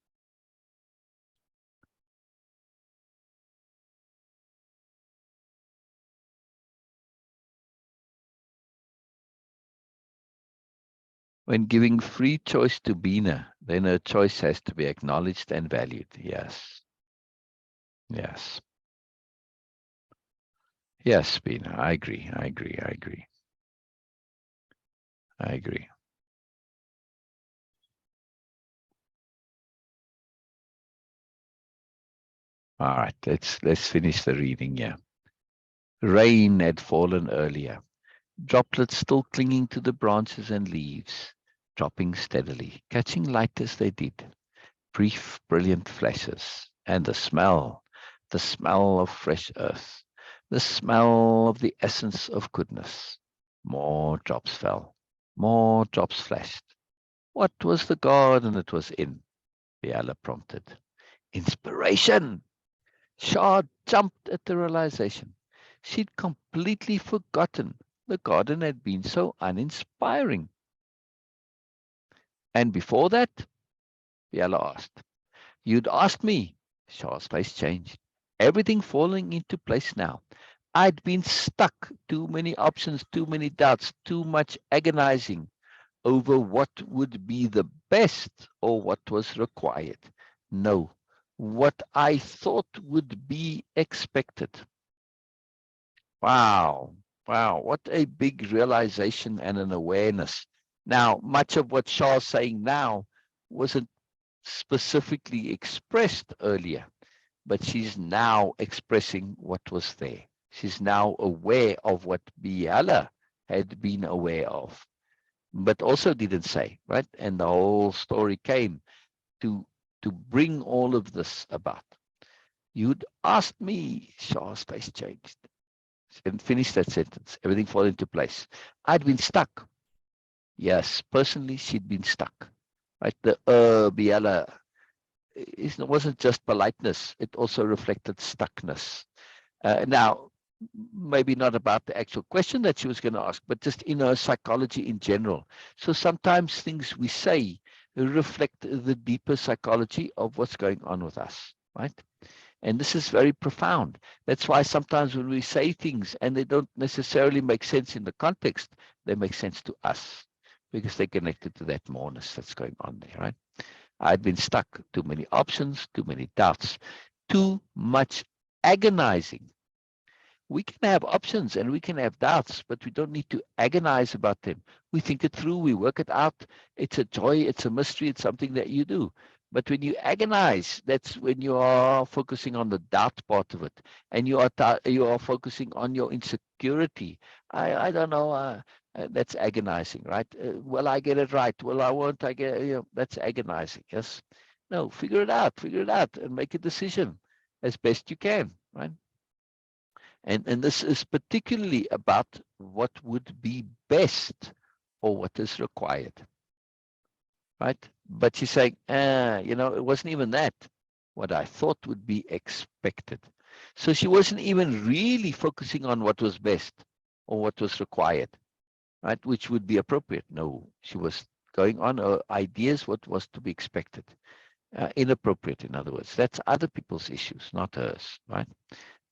When giving free choice to Bina, then her choice has to be acknowledged and valued. Yes. Yes. Yes, Bina. I agree. I agree. I agree. I agree. All right. Let's finish the reading here. Rain had fallen earlier, droplets still clinging to the branches and leaves, dropping steadily, catching light as they did. Brief, brilliant flashes, and the smell of fresh earth, the smell of the essence of goodness. More drops fell, more drops flashed. What was the garden it was in? Biella prompted. Inspiration! Shah jumped at the realization. She'd completely forgotten the garden had been so uninspiring. And before that? Biella asked. You'd asked me. Shah's face changed. Everything falling into place now. I'd been stuck. Too many options, too many doubts, too much agonizing over what would be the best or what was required. No, what I thought would be expected. Wow. Wow. What a big realization and an awareness. Now, much of what Shah's saying now wasn't specifically expressed earlier, but she's now expressing what was there. She's now aware of what Biella had been aware of, but also didn't say, right? And the whole story came to bring all of this about. You'd asked me, Shah's face changed. And finish that sentence. Everything fall into place. I'd been stuck. Yes, personally, she'd been stuck. Right? The Biella wasn't just politeness, it also reflected stuckness. Now, maybe not about the actual question that she was going to ask, but just in her psychology in general. So sometimes things we say reflect the deeper psychology of what's going on with us, right? And this is very profound. That's why sometimes when we say things and they don't necessarily make sense in the context, they make sense to us because they're connected to that moreness that's going on there, right? I'd been stuck. Too many options, too many doubts, too much agonizing. We can have options and we can have doubts, but we don't need to agonize about them. We think it through, we work it out. It's a joy, it's a mystery, it's something that you do. But when you agonize, that's when you are focusing on the doubt part of it, and you are focusing on your insecurity. I don't know. That's agonizing, right? Will I get it right? Will I won't I get? That's agonizing. Yes. No, figure it out, and make a decision as best you can, right? And this is particularly about what would be best or what is required, right? But she's saying, it wasn't even that what I thought would be expected. So she wasn't even really focusing on what was best or what was required, right? Which would be appropriate. No, she was going on her ideas, what was to be expected. Inappropriate, in other words. That's other people's issues, not hers, right?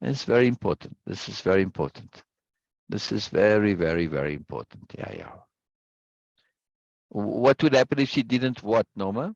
It's very important. This is very important. This is very, very, very important. Yeah, yeah. What would happen if she didn't what, Norma?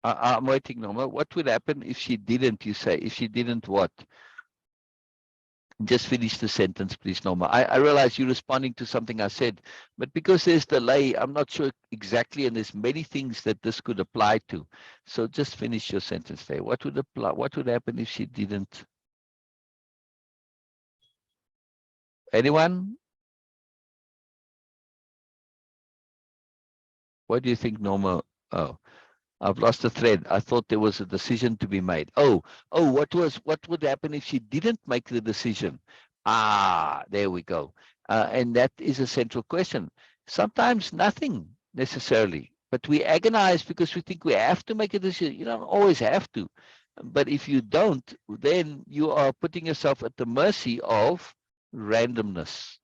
I'm waiting, Norma. What would happen if she didn't, you say? If she didn't what? Just finish the sentence, please, Norma. I realize you're responding to something I said, but because there's delay, I'm not sure exactly, and there's many things that this could apply to. So just finish your sentence there. What would apply? What would happen if she didn't? Anyone? What do you think, Norma? Oh, I've lost the thread. I thought there was a decision to be made. Oh, what would happen if she didn't make the decision? Ah, there we go. And that is a central question. Sometimes nothing necessarily, but we agonize because we think we have to make a decision. You don't always have to. But if you don't, then you are putting yourself at the mercy of randomness.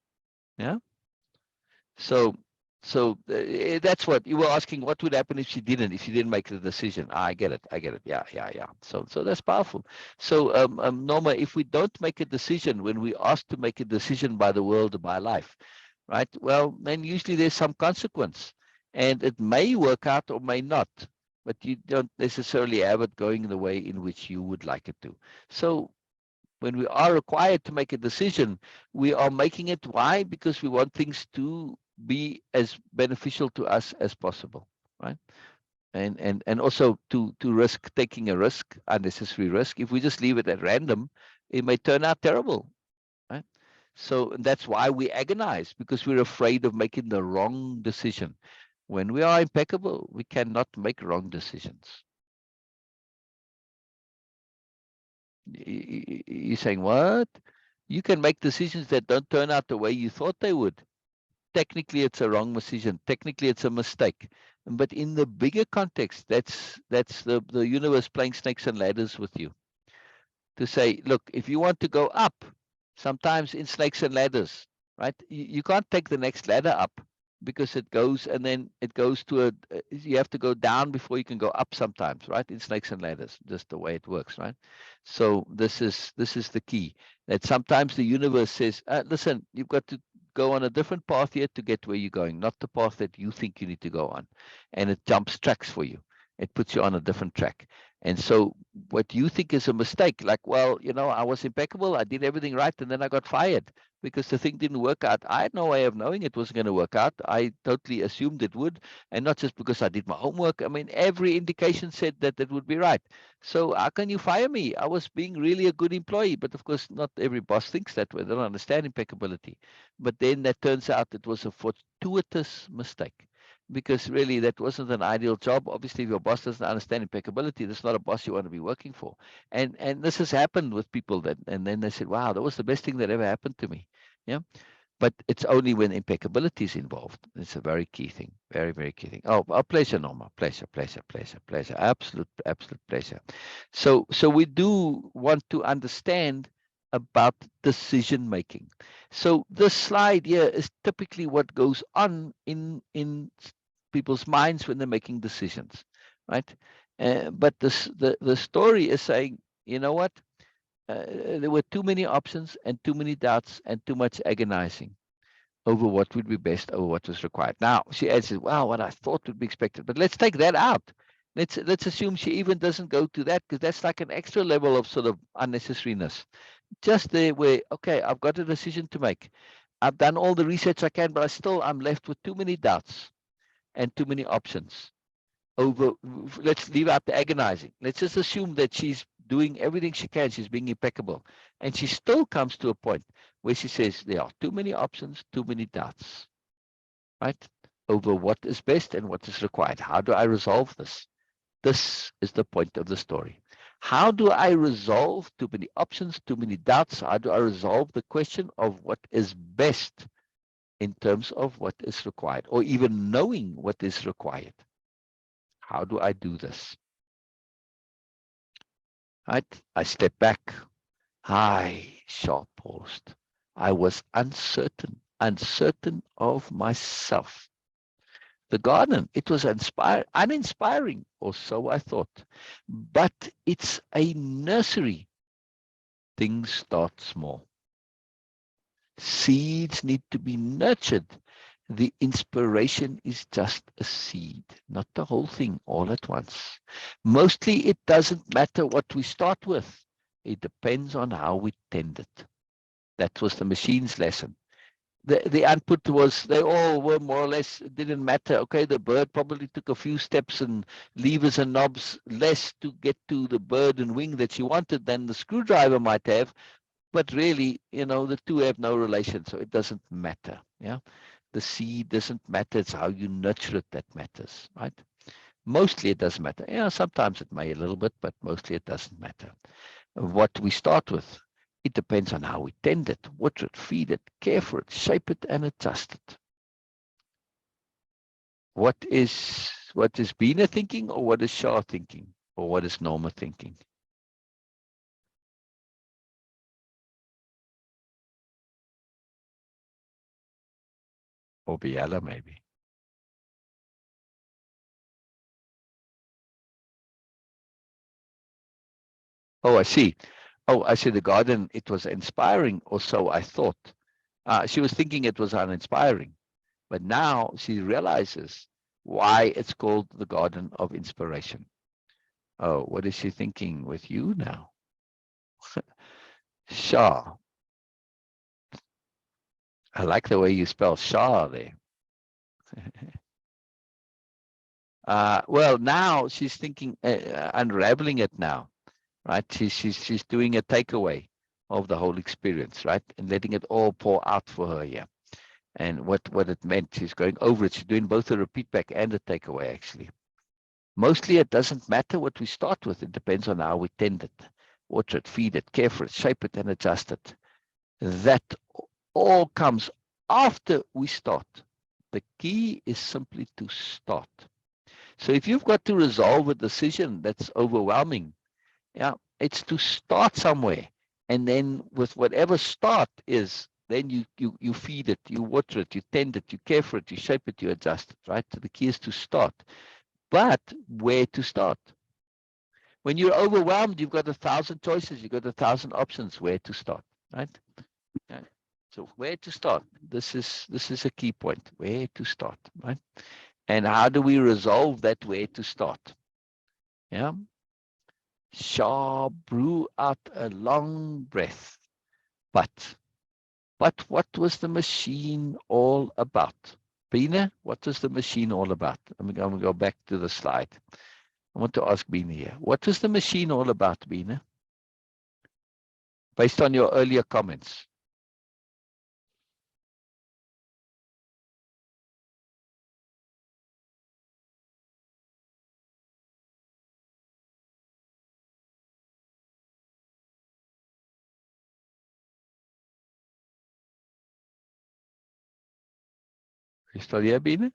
Yeah. So, so that's what you were asking. What would happen if she didn't make the decision? I get it. I get it. Yeah. So that's powerful. So, Norma, if we don't make a decision when we ask to make a decision by the world or by life, right? Well, then usually there's some consequence, and it may work out or may not, but you don't necessarily have it going the way in which you would like it to. So when we are required to make a decision, we are making it. Why? Because we want things to be as beneficial to us as possible, right? And also to risk taking a risk, unnecessary risk. If we just leave it at random, it may turn out terrible, right? So that's why we agonize, because we're afraid of making the wrong decision. When we are impeccable, we cannot make wrong decisions. You're saying what? You can make decisions that don't turn out the way you thought they would. Technically, it's a wrong decision. Technically, it's a mistake. But in the bigger context, that's the universe playing snakes and ladders with you to say, look, if you want to go up, sometimes in snakes and ladders, right? You can't take the next ladder up because it goes and then it goes to you have to go down before you can go up sometimes, right? In snakes and ladders, just the way it works, right? So this is the key, that sometimes the universe says, listen, you've got to go on a different path here to get where you're going, not the path that you think you need to go on. And it jumps tracks for you. It puts you on a different track. And so what you think is a mistake, like, well, I was impeccable, I did everything right, and then I got fired because the thing didn't work out. I had no way of knowing it wasn't going to work out. I totally assumed it would, and not just because I did my homework. I mean, every indication said that it would be right. So how can you fire me? I was being really a good employee, but of course, not every boss thinks that way. They don't understand impeccability. But then that turns out it was a fortuitous mistake, because really that wasn't an ideal job. Obviously, if your boss doesn't understand impeccability, that's not a boss you want to be working for. And this has happened with people that, and then they said, wow, that was the best thing that ever happened to me. Yeah. But it's only when impeccability is involved. It's a very key thing. Very, very key thing. Oh, our pleasure, Norma. Pleasure. Absolute pleasure. So we do want to understand about decision making. So this slide here is typically what goes on in people's minds when they're making decisions, right? But the story is saying, you know what? There were too many options and too many doubts and too much agonizing over what would be best, over what was required. Now she adds, "Wow, what I thought would be expected." But let's take that out. Let's assume she even doesn't go to that, because that's like an extra level of sort of unnecessariness. Just there, where, okay, I've got a decision to make. I've done all the research I can, but I'm left with too many doubts and too many options over. Let's leave out the agonizing. Let's just assume that she's doing everything she can. She's being impeccable. And she still comes to a point where she says there are too many options, too many doubts, right? Over what is best and what is required. How do I resolve this? This is the point of the story. How do I resolve too many options, too many doubts? How do I resolve the question of what is best in terms of what is required, or even knowing what is required? How do I do this? Right? I step back. I sharp paused. I was uncertain of myself. The garden, it was uninspiring, or so I thought. But it's a nursery. Things start small. Seeds need to be nurtured. The inspiration is just a seed, not the whole thing all at once. Mostly it doesn't matter what we start with. It depends on how we tend it. That was the machine's lesson. The output was, they all were more or less, it didn't matter. Okay, the bird probably took a few steps and levers and knobs less to get to the bird and wing that she wanted than the screwdriver might have. But really, the two have no relation, so it doesn't matter. Yeah. the seed doesn't matter. It's how you nurture it that matters, right? Mostly it doesn't matter. Yeah, sometimes it may a little bit, but mostly it doesn't matter. What we start with, it depends on how we tend it, water it, feed it, care for it, shape it, and adjust it. What is Bina thinking, or what is Shah thinking, or what is Norma thinking? Or Biella, maybe. Oh, I see. Oh, I see. The garden, it was inspiring, or so I thought. She was thinking it was uninspiring, but now she realizes why it's called the Garden of Inspiration. Oh, what is she thinking with you now? Shah. I like the way you spell Shah there. Well, now she's thinking, unraveling it now, right? She's doing a takeaway of the whole experience, right? And letting it all pour out for her, yeah. And what it meant, she's going over it. She's doing both a repeat back and a takeaway, actually. Mostly it doesn't matter what we start with. It depends on how we tend it, water it, feed it, care for it, shape it, and adjust it. That all comes after we start. The key is simply to start. So if you've got to resolve a decision that's overwhelming, yeah, it's to start somewhere. And then with whatever start is, then you feed it, you water it, you tend it, you care for it, you shape it, you adjust it, right? So the key is to start. But where to start? When you're overwhelmed, you've got 1,000 choices, you've got 1,000 options where to start, right? Yeah. So where to start? This is a key point. Where to start, right? And how do we resolve that where to start? Yeah. Shaw blew out a long breath. But what was the machine all about? Bina, what was the machine all about? I'm going to go back to the slide. I want to ask Bina here. What was the machine all about, Bina? Based on your earlier comments. You still here, Bina?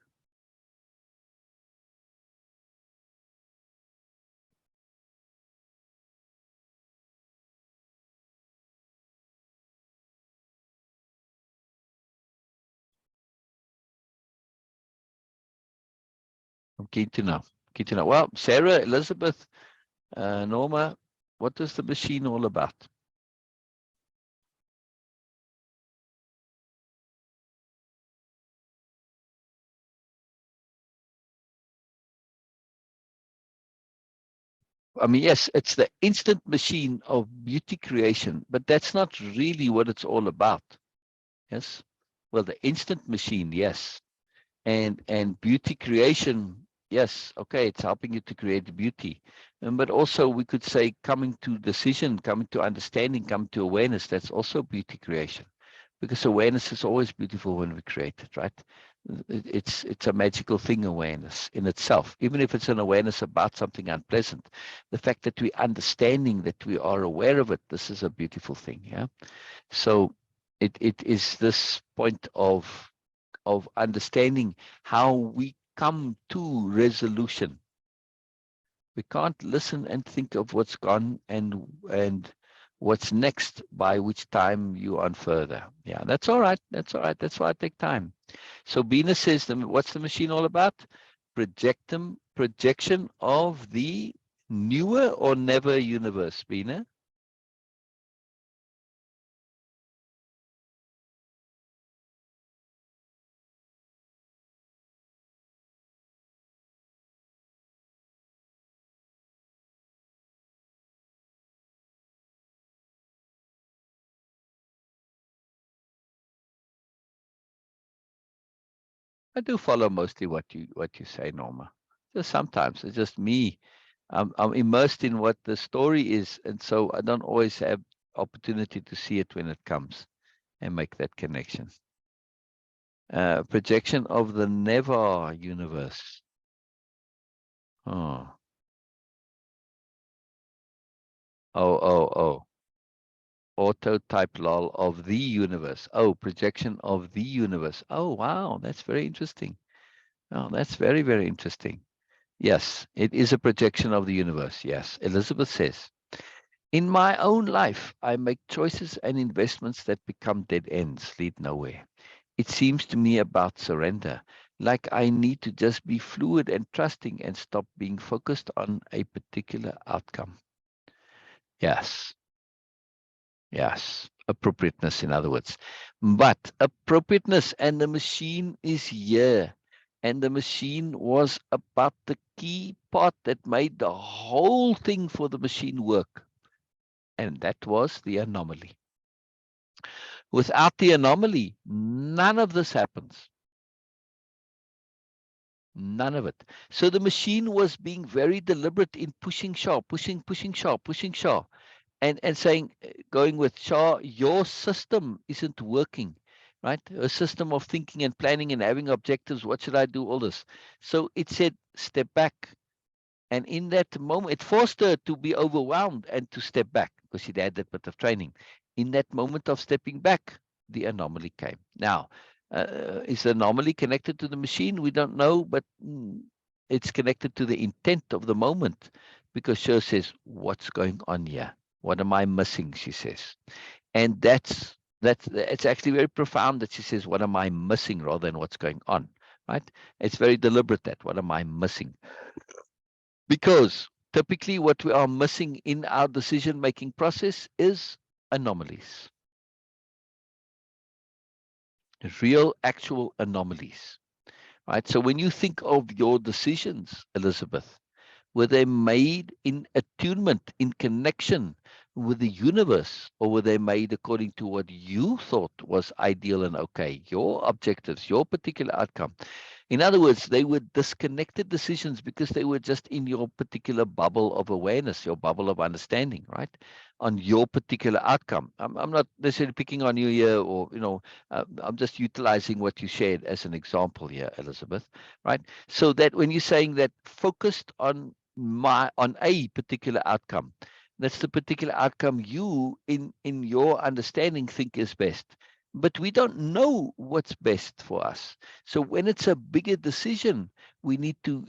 I'm keen to know. Keen to know. Well, Sarah, Elizabeth, Norma, what was the machine all about? I mean, yes, it's the instant machine of beauty creation, but that's not really what it's all about. Yes. Well, the instant machine, yes. And beauty creation, yes. Okay, it's helping you to create beauty. But also we could say coming to decision, coming to understanding, coming to awareness, that's also beauty creation. Because awareness is always beautiful when we create it, right? It's a magical thing, awareness in itself, even if it's an awareness about something unpleasant. The fact that we're understanding that we are aware of it, this is a beautiful thing. Yeah. So it is this point of understanding how we come to resolution. We can't listen and think of what's gone and what's next, by which time you on further. Yeah, that's all right. That's all right. That's why I take time. So Bina says, what's the machine all about? Projection of the newer or never universe, Bina. I do follow mostly what you say, Norma. Just sometimes it's just me. I'm immersed in what the story is, and so I don't always have opportunity to see it when it comes and make that connection. Projection of the never universe. Oh, oh. Autotype lol of the universe. Oh, projection of the universe. Oh, wow. That's very interesting. Oh, that's very, very interesting. Yes, it is a projection of the universe. Yes. Elizabeth says, in my own life, I make choices and investments that become dead ends, lead nowhere. It seems to me about surrender, like I need to just be fluid and trusting and stop being focused on a particular outcome. Yes. Yes, appropriateness, in other words. But appropriateness and the machine is here. And the machine was about the key part that made the whole thing for the machine work. And that was the anomaly. Without the anomaly, none of this happens. None of it. So the machine was being very deliberate in pushing Shah, pushing Shah, pushing Shah. And saying, going with Shah, your system isn't working, right? A system of thinking and planning and having objectives. What should I do? All this. So it said, step back. And in that moment, it forced her to be overwhelmed and to step back because she'd had that bit of training. In that moment of stepping back, the anomaly came. Now, is the anomaly connected to the machine? We don't know, but it's connected to the intent of the moment because Shah says, what's going on here? What am I missing? She says. And that's it's actually very profound that she says, what am I missing rather than what's going on, right? It's very deliberate that, what am I missing? Because typically what we are missing in our decision-making process is anomalies. Real, actual anomalies, right? So when you think of your decisions, Elizabeth, were they made in attunement, in connection with the universe, or were they made according to what you thought was ideal and okay, your objectives, your particular outcome? In other words, they were disconnected decisions because they were just in your particular bubble of awareness, your bubble of understanding, right? On your particular outcome. I'm not necessarily picking on you here, or, I'm just utilizing what you shared as an example here, Elizabeth, right? So that when you're saying that focused on a particular outcome, that's the particular outcome you in your understanding think is best, but we don't know what's best for us. So when it's a bigger decision, we need to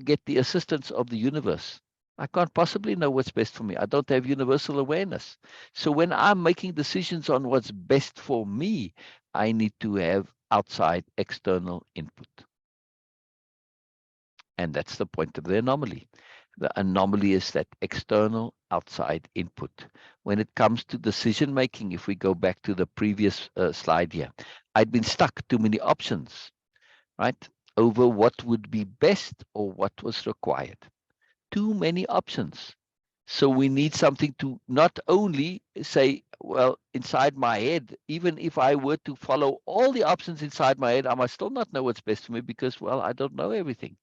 get the assistance of the universe. I can't possibly know what's best for me. I don't have universal awareness. So when I'm making decisions on what's best for me, I need to have outside external input. And that's the point of the anomaly. The anomaly is that external outside input. When it comes to decision making, if we go back to the previous slide here, I'd been stuck too many options, right? Over what would be best or what was required. Too many options. So we need something to not only say, well, inside my head, even if I were to follow all the options inside my head, I might still not know what's best for me because, well, I don't know everything.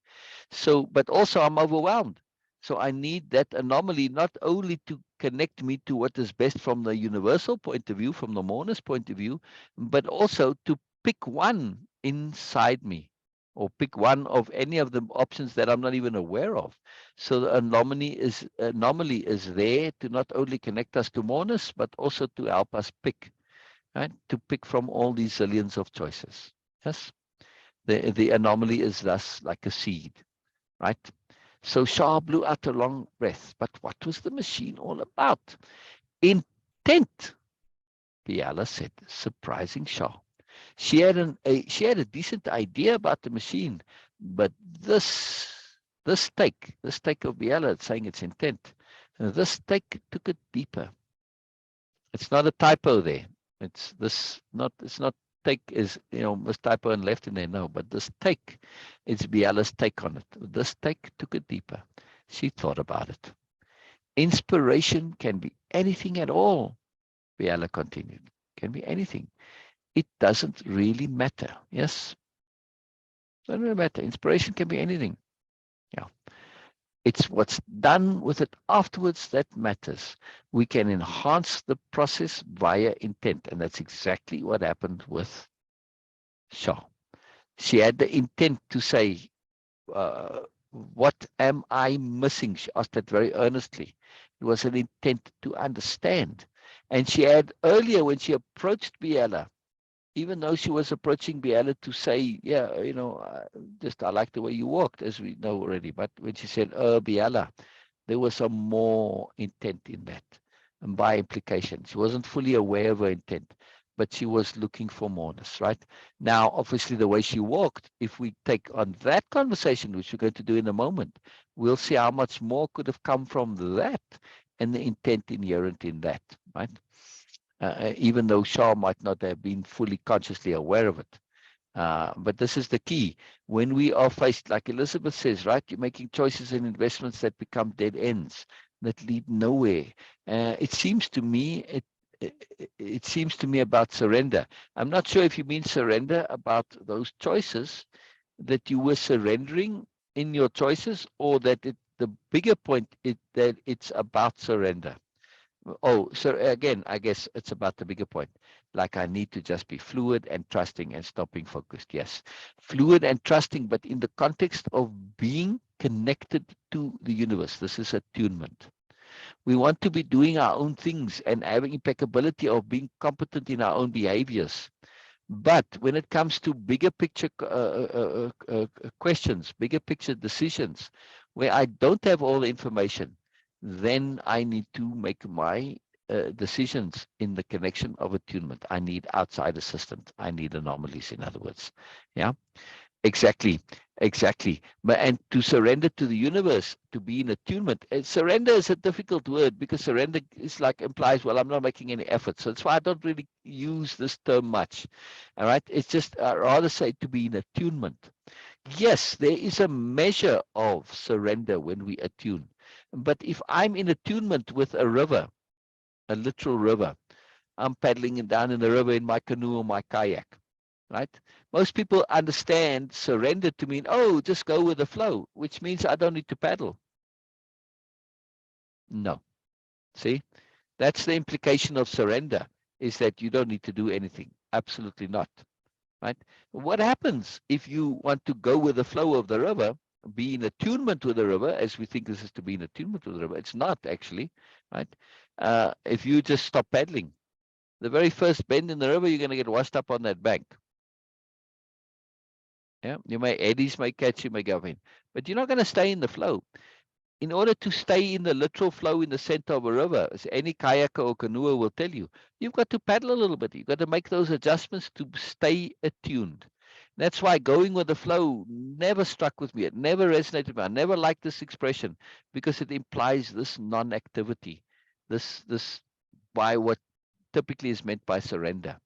So, but also I'm overwhelmed. So I need that anomaly not only to connect me to what is best from the universal point of view, from the Moreness point of view, but also to pick one inside me or pick one of any of the options that I'm not even aware of. So the anomaly is there to not only connect us to Moreness, but also to help us pick, right? To pick from all these zillions of choices. Yes. The anomaly is thus like a seed, right? So Shah blew out a long breath. But what was the machine all about? Intent, Biella said, surprising Shah. She had a decent idea about the machine, but this take of Biella saying its intent, this take took it deeper. It's not a typo there. It's not take is, was typo and left in there. No, but this take, it's Biella's take on it. This take took it deeper. She thought about it. Inspiration can be anything at all, Biella continued. Can be anything. It doesn't really matter. Yes? Doesn't really matter. Inspiration can be anything. Yeah. It's what's done with it afterwards that matters. We can enhance the process via intent. And that's exactly what happened with Shah. She had the intent to say, what am I missing? She asked that very earnestly. It was an intent to understand. And she had earlier, when she approached Biella, even though she was approaching Biella to say, yeah, I like the way you walked, as we know already. But when she said, Biella, there was some more intent in that. And by implication, she wasn't fully aware of her intent, but she was looking for moreness, right? Now, obviously, the way she walked, if we take on that conversation, which we're going to do in a moment, we'll see how much more could have come from that and the intent inherent in that, right? Even though Shah might not have been fully consciously aware of it. But this is the key. When we are faced, like Elizabeth says, right, you're making choices and investments that become dead ends, that lead nowhere. It seems to me, it seems to me about surrender. I'm not sure if you mean surrender about those choices, that you were surrendering in your choices, or that the bigger point is that it's about surrender. Oh, so again, I guess it's about the bigger point. Like, I need to just be fluid and trusting and stopping focused. Yes, fluid and trusting, but in the context of being connected to the universe. This is attunement. We want to be doing our own things and having impeccability of being competent in our own behaviors. But when it comes to bigger picture questions, bigger picture decisions, where I don't have all the information, then I need to make my decisions in the connection of attunement. I need outside assistance. I need anomalies, in other words. Yeah. Exactly, exactly. But and to surrender to the universe, to be in attunement. And surrender is a difficult word, because surrender is like implies, well, I'm not making any effort. So that's why I don't really use this term much. All right. It's just I rather say to be in attunement. Yes, there is a measure of surrender when we attune. But if I'm in attunement with a river, a literal river, I'm paddling down in the river in my canoe or my kayak, right? Most people understand surrender to mean, oh, just go with the flow, which means I don't need to paddle. No. See, that's the implication of surrender, is that you don't need to do anything. Absolutely not, right? What happens if you want to go with the flow of the river, be in attunement with the river, as we think this is to be in attunement with the river? It's not actually, right? If you just stop paddling, the very first bend in the river, you're going to get washed up on that bank. Yeah, eddies may catch you, may go in, but you're not going to stay in the flow. In order to stay in the literal flow in the center of a river, as any kayaker or canoe will tell you, you've got to paddle a little bit. You've got to make those adjustments to stay attuned. That's why going with the flow never struck with me. It never resonated with me. I never liked this expression, because it implies this non-activity, this by what typically is meant by surrender.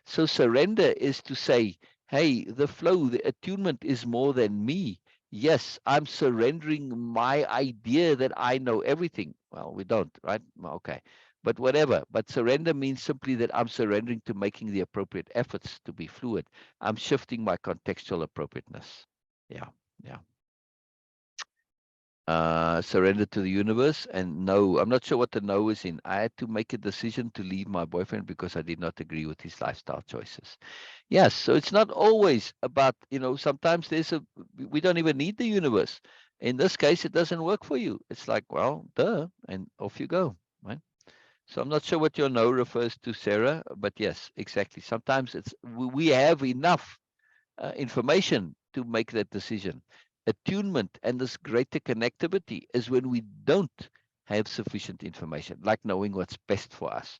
So surrender is to say, hey, the flow, the attunement is more than me. Yes, I'm surrendering my idea that I know everything. Well, we don't, right? Okay. But whatever. But surrender means simply that I'm surrendering to making the appropriate efforts to be fluid. I'm shifting my contextual appropriateness. Yeah. Yeah. Surrender to the universe. And no, I'm not sure what the no is in. I had to make a decision to leave my boyfriend because I did not agree with his lifestyle choices. Yes, so it's not always about, sometimes we don't even need the universe. In this case, it doesn't work for you. It's like, well, duh, and off you go, right? So I'm not sure what your no refers to, Sarah, but yes, exactly. Sometimes we have enough information to make that decision. Attunement and this greater connectivity is when we don't have sufficient information, like knowing what's best for us.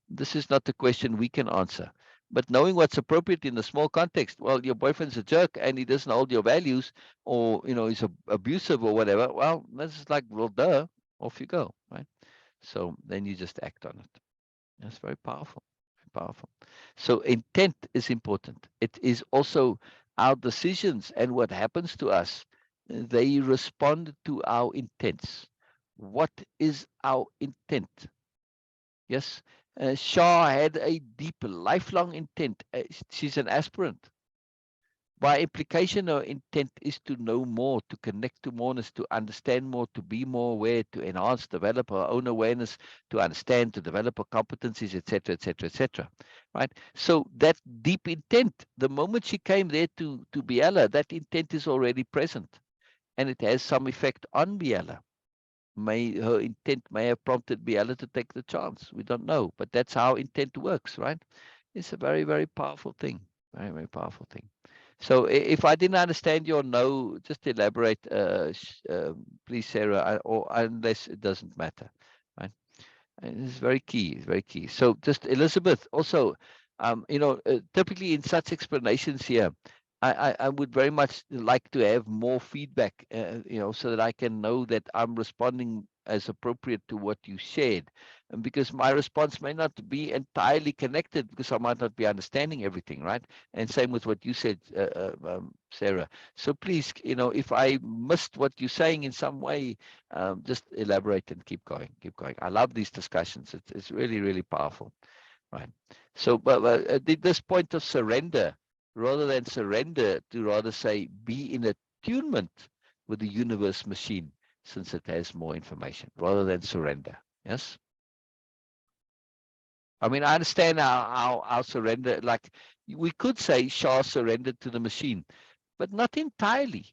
This is not a question we can answer, but knowing what's appropriate in the small context. Well, your boyfriend's a jerk and he doesn't hold your values, or he's abusive or whatever. Well, this is like, well, duh, off you go, right? So then you just act on it. That's very powerful. Very powerful. So intent is important. It is also our decisions and what happens to us. They respond to our intents. What is our intent? Yes. Shah had a deep, lifelong intent. She's an aspirant. By implication, our intent is to know more, to connect to moreness, to understand more, to be more aware, to enhance, develop our own awareness, to understand, to develop our competencies, etc., etc., etc. Right? So that deep intent, the moment she came there to Biella, that intent is already present, and it has some effect on Biella. Her intent may have prompted Biella to take the chance. We don't know, but that's how intent works, right? It's a very, very powerful thing. Very, very powerful thing. So if I didn't understand your no, just elaborate, please, Sarah, or unless it doesn't matter, right? And this is very key, very key. So just Elizabeth, also, typically in such explanations here, I would very much like to have more feedback, so that I can know that I'm responding as appropriate to what you shared. And because my response may not be entirely connected, because I might not be understanding everything, right? And same with what you said, Sarah. So please, if I missed what you're saying in some way, just elaborate and keep going, keep going. I love these discussions. It's really, really powerful, right? So, but at this point of surrender, rather than surrender, to rather say be in attunement with the universe machine, since it has more information, rather than surrender. Yes. I mean, I understand our surrender, like we could say Shah surrendered to the machine, but not entirely,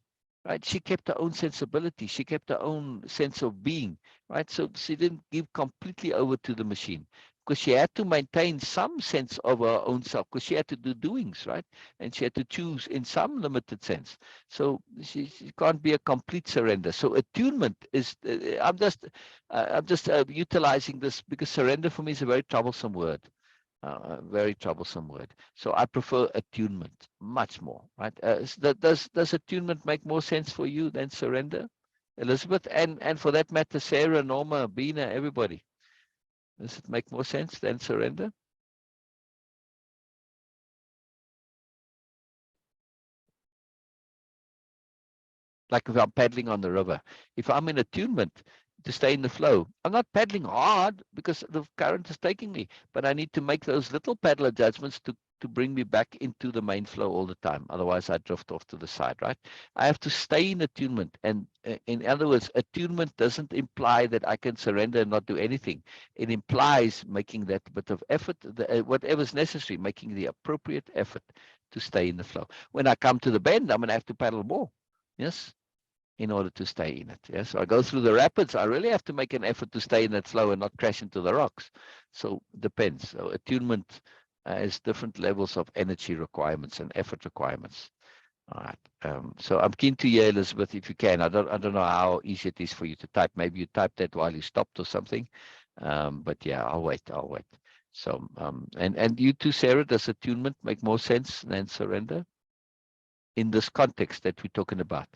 right? She kept her own sensibility. She kept her own sense of being, right? So she didn't give completely over to the machine, because she had to maintain some sense of her own self, because she had to do doings, right? And she had to choose in some limited sense. So she can't be a complete surrender. So attunement is, I'm just utilizing this because surrender for me is a very troublesome word. Very troublesome word. So I prefer attunement much more, right? Does attunement make more sense for you than surrender, Elizabeth? And for that matter, Sarah, Norma, Bina, everybody. Does it make more sense than surrender? Like if I'm paddling on the river, if I'm in attunement to stay in the flow, I'm not paddling hard because the current is taking me, but I need to make those little paddle adjustments to bring me back into the main flow all the time. Otherwise, I drift off to the side, right? I have to stay in attunement. And in other words, attunement doesn't imply that I can surrender and not do anything. It implies making that bit of effort, whatever's necessary, making the appropriate effort to stay in the flow. When I come to the bend, I'm going to have to paddle more. Yes, in order to stay in it. Yeah? So I go through the rapids, I really have to make an effort to stay in that flow and not crash into the rocks. So it depends. So attunement has different levels of energy requirements and effort requirements. All right. So I'm keen to hear, Elizabeth, if you can. I don't know how easy it is for you to type. Maybe you typed that while you stopped or something. But yeah, I'll wait. I'll wait. So and you too, Sarah, does attunement make more sense than surrender in this context that we're talking about?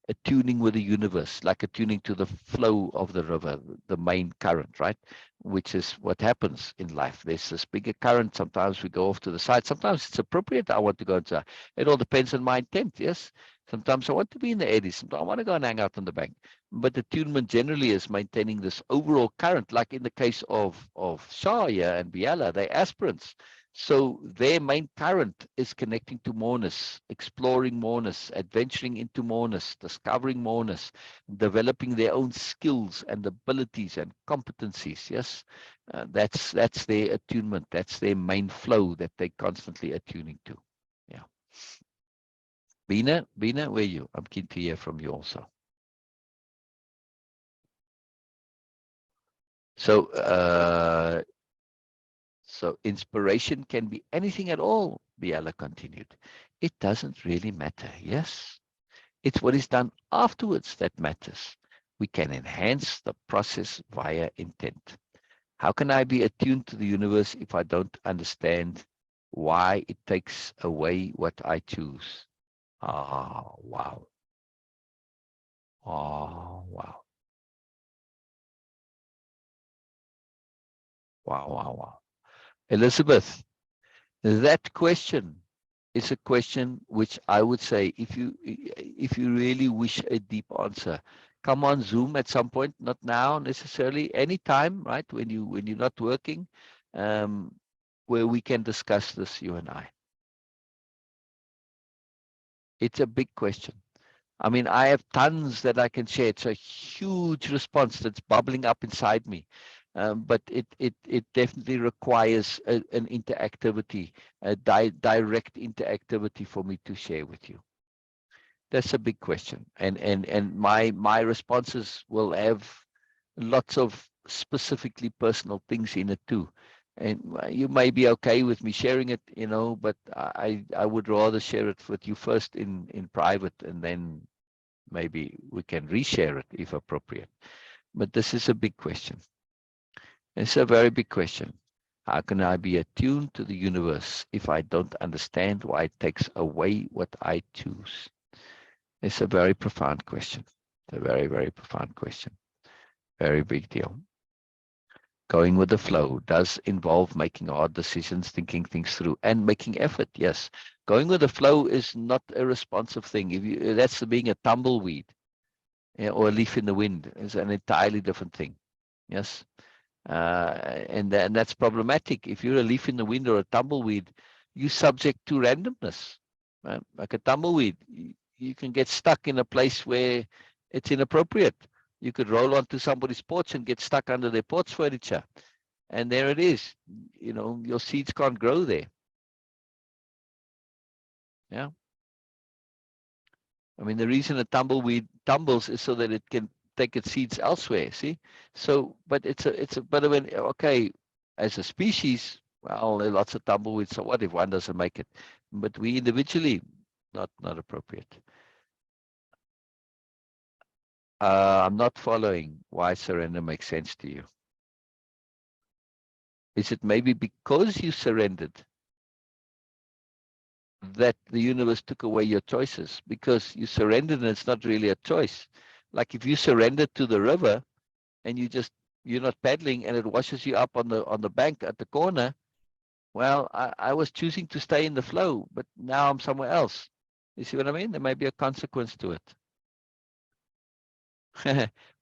Attuning with the universe, like attuning to the flow of the river, the main current, right? Which is what happens in life. There's this bigger current. Sometimes we go off to the side. Sometimes it's appropriate. I want to go inside. It all depends on my intent. Yes. Sometimes I want to be in the eddies. Sometimes I want to go and hang out on the bank. But attunement generally is maintaining this overall current, like in the case of Shaya and Biella, they're aspirants. So their main current is connecting to moreness, exploring moreness, adventuring into moreness, discovering moreness, developing their own skills and abilities and competencies. Yes, that's their attunement. That's their main flow that they're constantly attuning to. Yeah. Bina, where are you? I'm keen to hear from you also. So, so inspiration can be anything at all, Biella continued. It doesn't really matter, yes? It's what is done afterwards that matters. We can enhance the process via intent. How can I be attuned to the universe if I don't understand why it takes away what I choose? Oh, wow. Oh, wow. Wow, wow, wow. Elizabeth, that question is a question which I would say, if you really wish a deep answer, come on Zoom at some point, not now necessarily, anytime, right? When you're not working, um, where we can discuss this, you and I. It's a big question. I mean, I have tons that I can share. It's a huge response that's bubbling up inside me. But it definitely requires an interactivity, a direct interactivity for me to share with you. That's a big question. And my responses will have lots of specifically personal things in it too. And you may be okay with me sharing it, but I would rather share it with you first in private, and then maybe we can reshare it if appropriate. But this is a big question. It's a very big question. How can I be attuned to the universe if I don't understand why it takes away what I choose? It's a very profound question. It's a very, very profound question. Very big deal. Going with the flow does involve making hard decisions, thinking things through, and making effort. Yes. Going with the flow is not a responsive thing. That's being a tumbleweed, or a leaf in the wind. Is an entirely different thing. Yes. And that's problematic. If you're a leaf in the wind or a tumbleweed, you're subject to randomness. Right? Like a tumbleweed, you can get stuck in a place where it's inappropriate. You could roll onto somebody's porch and get stuck under their porch furniture. And there it is. Your seeds can't grow there. Yeah. I mean, the reason a tumbleweed tumbles is so that it can take its seeds elsewhere. See, so but but when okay, as a species, well, there are lots of tumbleweeds. So what if one doesn't make it? But we individually, not appropriate. I'm not following why surrender makes sense to you. Is it maybe because you surrendered that the universe took away your choices? Because you surrendered and it's not really a choice. Like if you surrender to the river and you're not paddling and it washes you up on the bank at the corner, well, I was choosing to stay in the flow, but now I'm somewhere else. You see what I mean? There may be a consequence to it.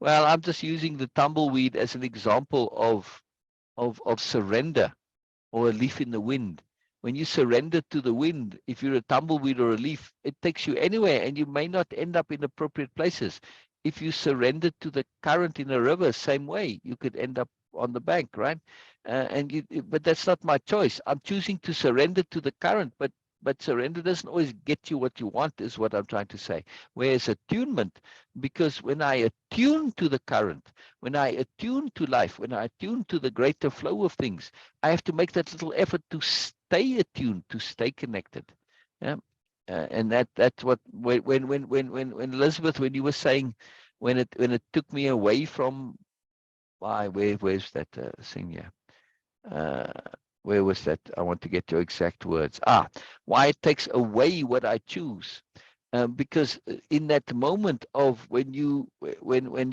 Well, I'm just using the tumbleweed as an example of surrender, or a leaf in the wind. When you surrender to the wind, if you're a tumbleweed or a leaf, it takes you anywhere and you may not end up in appropriate places. If you surrender to the current in a river, same way, you could end up on the bank, right? But that's not my choice. I'm choosing to surrender to the current, but surrender doesn't always get you what you want, is what I'm trying to say. Whereas attunement, because when I attune to the current, when I attune to life, when I attune to the greater flow of things, I have to make that little effort to stay attuned, to stay connected. Yeah. And that's what when Elizabeth, when you were saying, when it took me away from where's that thing here? Uh, where was that? I want to get your exact words. Why it takes away what I choose. Because in that moment of when you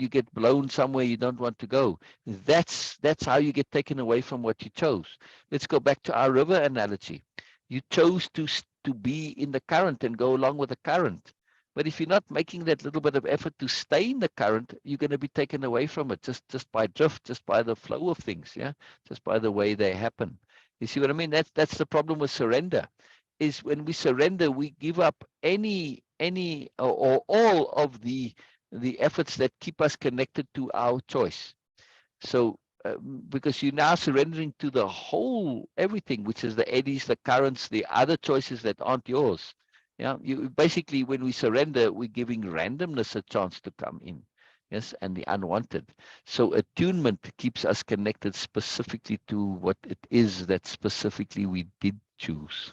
get blown somewhere you don't want to go, that's how you get taken away from what you chose. Let's go back to our river analogy. You chose to be in the current and go along with the current. But if you're not making that little bit of effort to stay in the current, you're going to be taken away from it just by drift, just by the flow of things, yeah, just by the way they happen. You see what I mean? That's the problem with surrender. Is when we surrender, we give up any or all of the efforts that keep us connected to our choice. So because you're now surrendering to the whole everything, which is the eddies, the currents, the other choices that aren't yours. Yeah, you basically, when we surrender, we're giving randomness a chance to come in. Yes, and the unwanted. So attunement keeps us connected specifically to what it is that specifically we did choose.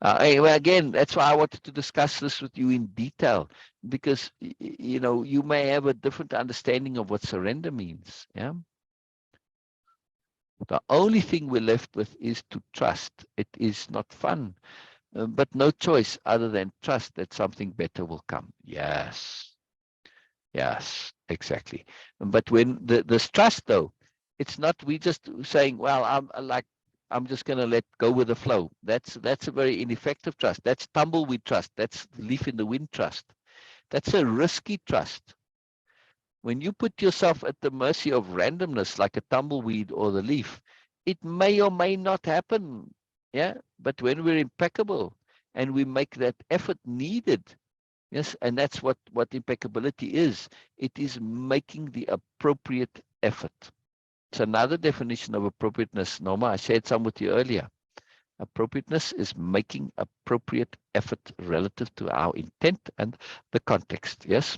Well, again, that's why I wanted to discuss this with you in detail, because you may have a different understanding of what surrender means. Yeah. The only thing we're left with is to trust. It is not fun, but no choice other than trust that something better will come. Yes. Yes, exactly. But when this trust, though, it's not we just saying, well, I'm just going to let go with the flow. That's a very ineffective trust. That's tumbleweed trust. That's leaf in the wind trust. That's a risky trust. When you put yourself at the mercy of randomness, like a tumbleweed or the leaf, it may or may not happen. Yeah. But when we're impeccable, and we make that effort needed. Yes, and that's what impeccability is. It is making the appropriate effort. It's another definition of appropriateness. Norma, I shared some with you earlier. Appropriateness is making appropriate effort relative to our intent and the context. Yes.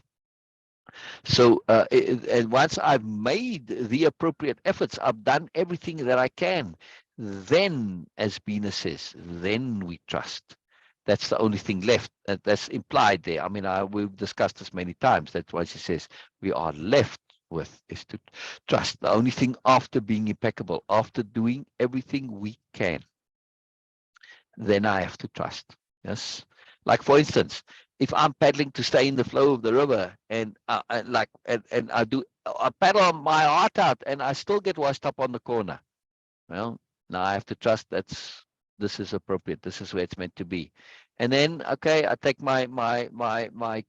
So, and once I've made the appropriate efforts, I've done everything that I can. Then, as Bina says, then we trust. That's the only thing left. That's implied there. I mean, we've discussed this many times. That's why she says we are left with is to trust. The only thing after being impeccable, after doing everything we can, then I have to trust. Yes. Like for instance, if I'm paddling to stay in the flow of the river and I paddle my heart out and I still get washed up on the corner. Well, now I have to trust this is appropriate. This is where it's meant to be. And then, okay, I take my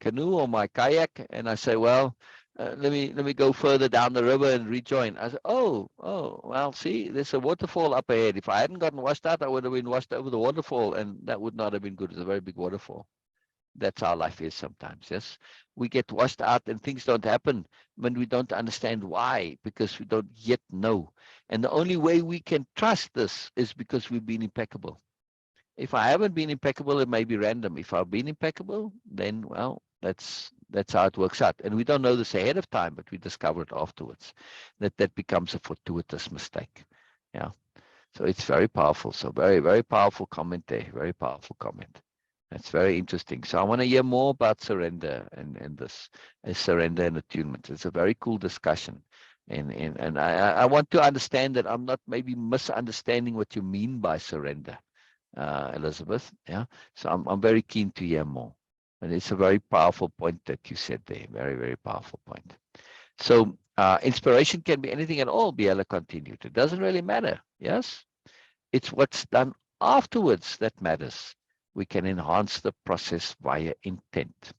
canoe or my kayak and I say, well, let me go further down the river and rejoin. I said, well, see, there's a waterfall up ahead. If I hadn't gotten washed out, I would have been washed over the waterfall, and that would not have been good. It's a very big waterfall. That's how life is sometimes. Yes, we get washed out and things don't happen when we don't understand why, because we don't yet know. And the only way we can trust this is because we've been impeccable. If I haven't been impeccable, it may be random. If I've been impeccable, then, well, that's how it works out. And we don't know this ahead of time, but we discover it afterwards, that becomes a fortuitous mistake. Yeah. So it's very powerful. So very, very powerful comment there. Very powerful comment. That's very interesting. So I want to hear more about surrender and this surrender and attunement. It's a very cool discussion. And I want to understand that I'm not maybe misunderstanding what you mean by surrender, Elizabeth. Yeah. So I'm very keen to hear more. And it's a very powerful point that you said there. Very, very powerful point. So inspiration can be anything at all, Biella continued. It doesn't really matter. Yes. It's what's done afterwards that matters. We can enhance the process via intent.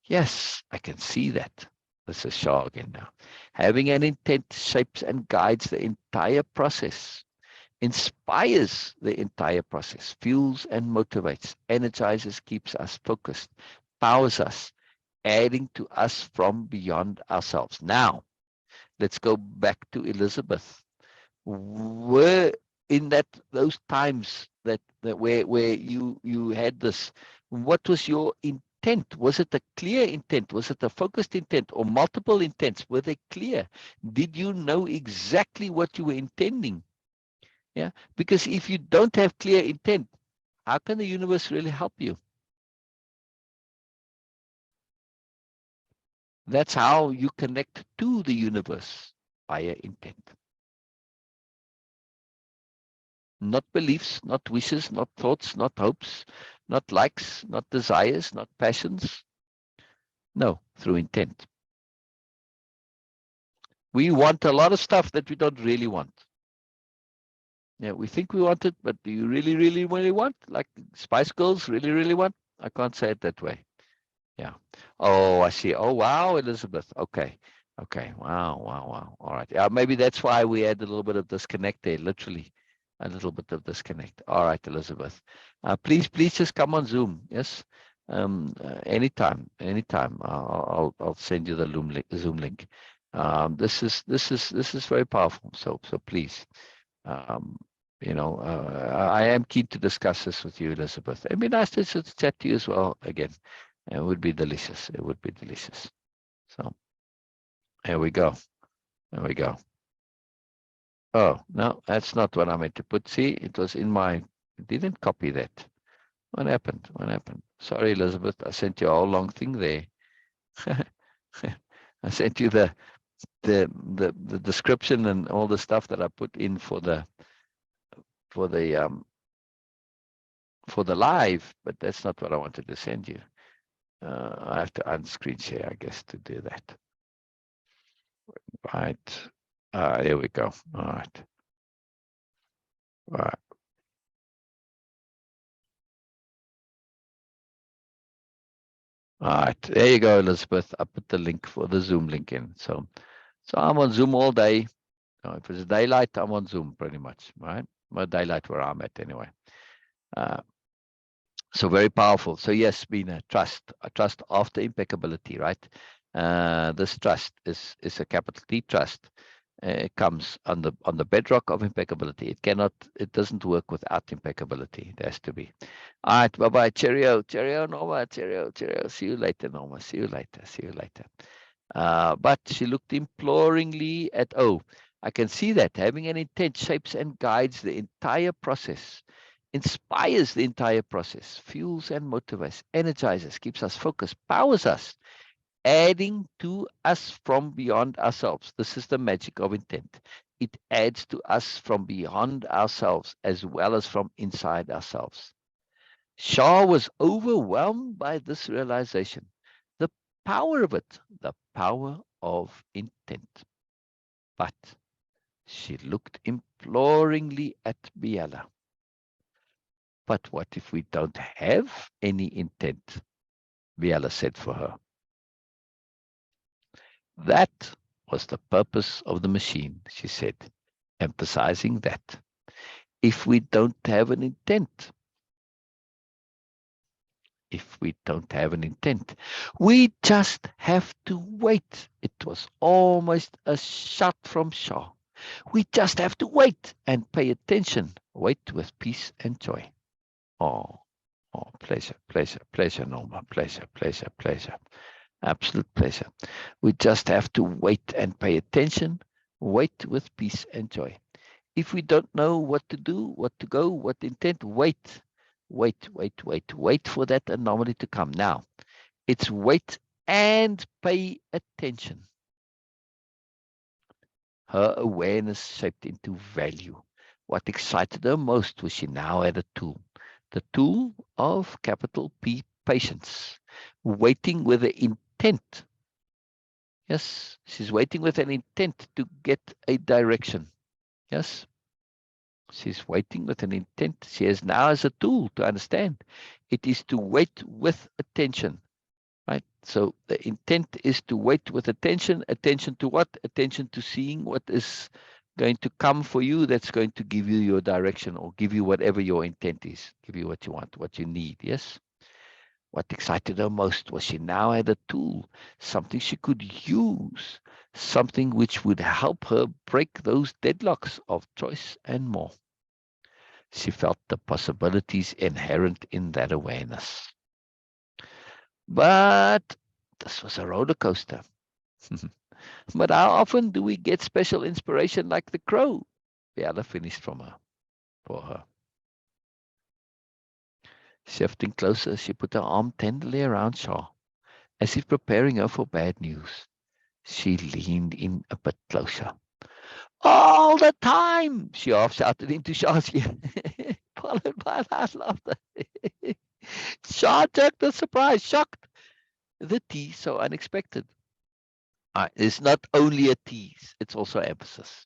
Yes, I can see that. This is Shah again now. Having an intent shapes and guides the entire process, inspires the entire process, fuels and motivates, energizes, keeps us focused, powers us, adding to us from beyond ourselves. Now, let's go back to Elizabeth. Were in those times that where you had this, what was your intent? Was it a clear intent? Was it a focused intent or multiple intents? Were they clear? Did you know exactly what you were intending? Yeah, because if you don't have clear intent, how can the universe really help you? That's how you connect to the universe, via intent. Not beliefs, not wishes, not thoughts, not hopes, not likes, not desires, not passions. No, through intent. We want a lot of stuff that we don't really want. Yeah, we think we want it, but do you really, really, really want? Like Spice Girls really, really want? I can't say it that way. Yeah. Oh, I see. Oh, wow, Elizabeth. Okay. Okay. Wow, wow, wow. All right. Yeah, maybe that's why we had a little bit of disconnect there, literally. A little bit of disconnect. All right, Elizabeth. Please just come on Zoom. Yes. Anytime. I'll send you the Zoom link. This is very powerful. So please. Um, I am keen to discuss this with you, Elizabeth. It'd be nice to chat to you as well again. It would be delicious. It would be delicious. So here we go. There we go. Oh, no, that's not what I meant to put. See, it was in my, didn't copy that. What happened? What happened? Sorry, Elizabeth. I sent you a whole long thing there. I sent you the description and all the stuff that I put in for the live, but that's not what I wanted to send you. I have to unscreen share, I guess, to do that. Right. Here we go. All right. All right. All right. There you go, Elizabeth. I put the link for the Zoom link in. So I'm on Zoom all day. If it's daylight, I'm on Zoom pretty much, right? Well, daylight where I'm at anyway. So very powerful. So yes, Bina, trust, a trust after impeccability, right? This trust is a capital T trust. It comes on the bedrock of impeccability. It doesn't work without impeccability. It has to be. All right, bye bye. Cheerio, cheerio, Norma, cheerio, cheerio. See you later, Norma. See you later. See you later. But she looked imploringly at O. I can see that having an intent shapes and guides the entire process, inspires the entire process, fuels and motivates, energizes, keeps us focused, powers us, adding to us from beyond ourselves. This is the magic of intent. It adds to us from beyond ourselves as well as from inside ourselves. Shah was overwhelmed by this realization. The power of it, the power of intent. But she looked imploringly at Biella. But what if we don't have any intent? Biella said for her. That was the purpose of the machine, she said, emphasizing that. If we don't have an intent, we just have to wait. It was almost a shot from Shaw. We just have to wait and pay attention. Wait with peace and joy. Oh, pleasure, pleasure, pleasure, Norma. Pleasure, pleasure, pleasure. Absolute pleasure. We just have to wait and pay attention. Wait with peace and joy. If we don't know what to do, what to go, what intent, wait for that anomaly to come. Now, it's wait and pay attention. Her awareness shaped into value. What excited her most was she now had a tool. The tool of capital P, patience. Waiting with an intent. Yes, she's waiting with an intent to get a direction. Yes. She's waiting with an intent. She has now as a tool to understand. It is to wait with attention, right? So the intent is to wait with attention. Attention to what? Attention to seeing what is going to come for you that's going to give you your direction or give you whatever your intent is, give you what you want, what you need. Yes. What excited her most was she now had a tool, something she could use, something which would help her break those deadlocks of choice and more. She felt the possibilities inherent in that awareness. But this was a roller coaster. But how often do we get special inspiration like the crow? Biella finished for her. Shifting closer, she put her arm tenderly around Shah, as if preparing her for bad news. She leaned in a bit closer. All the time, she half shouted into Shah's ear, followed by loud laughter. Shah jerked with surprise, shocked. The tea so unexpected. It's not only a tease, it's also emphasis.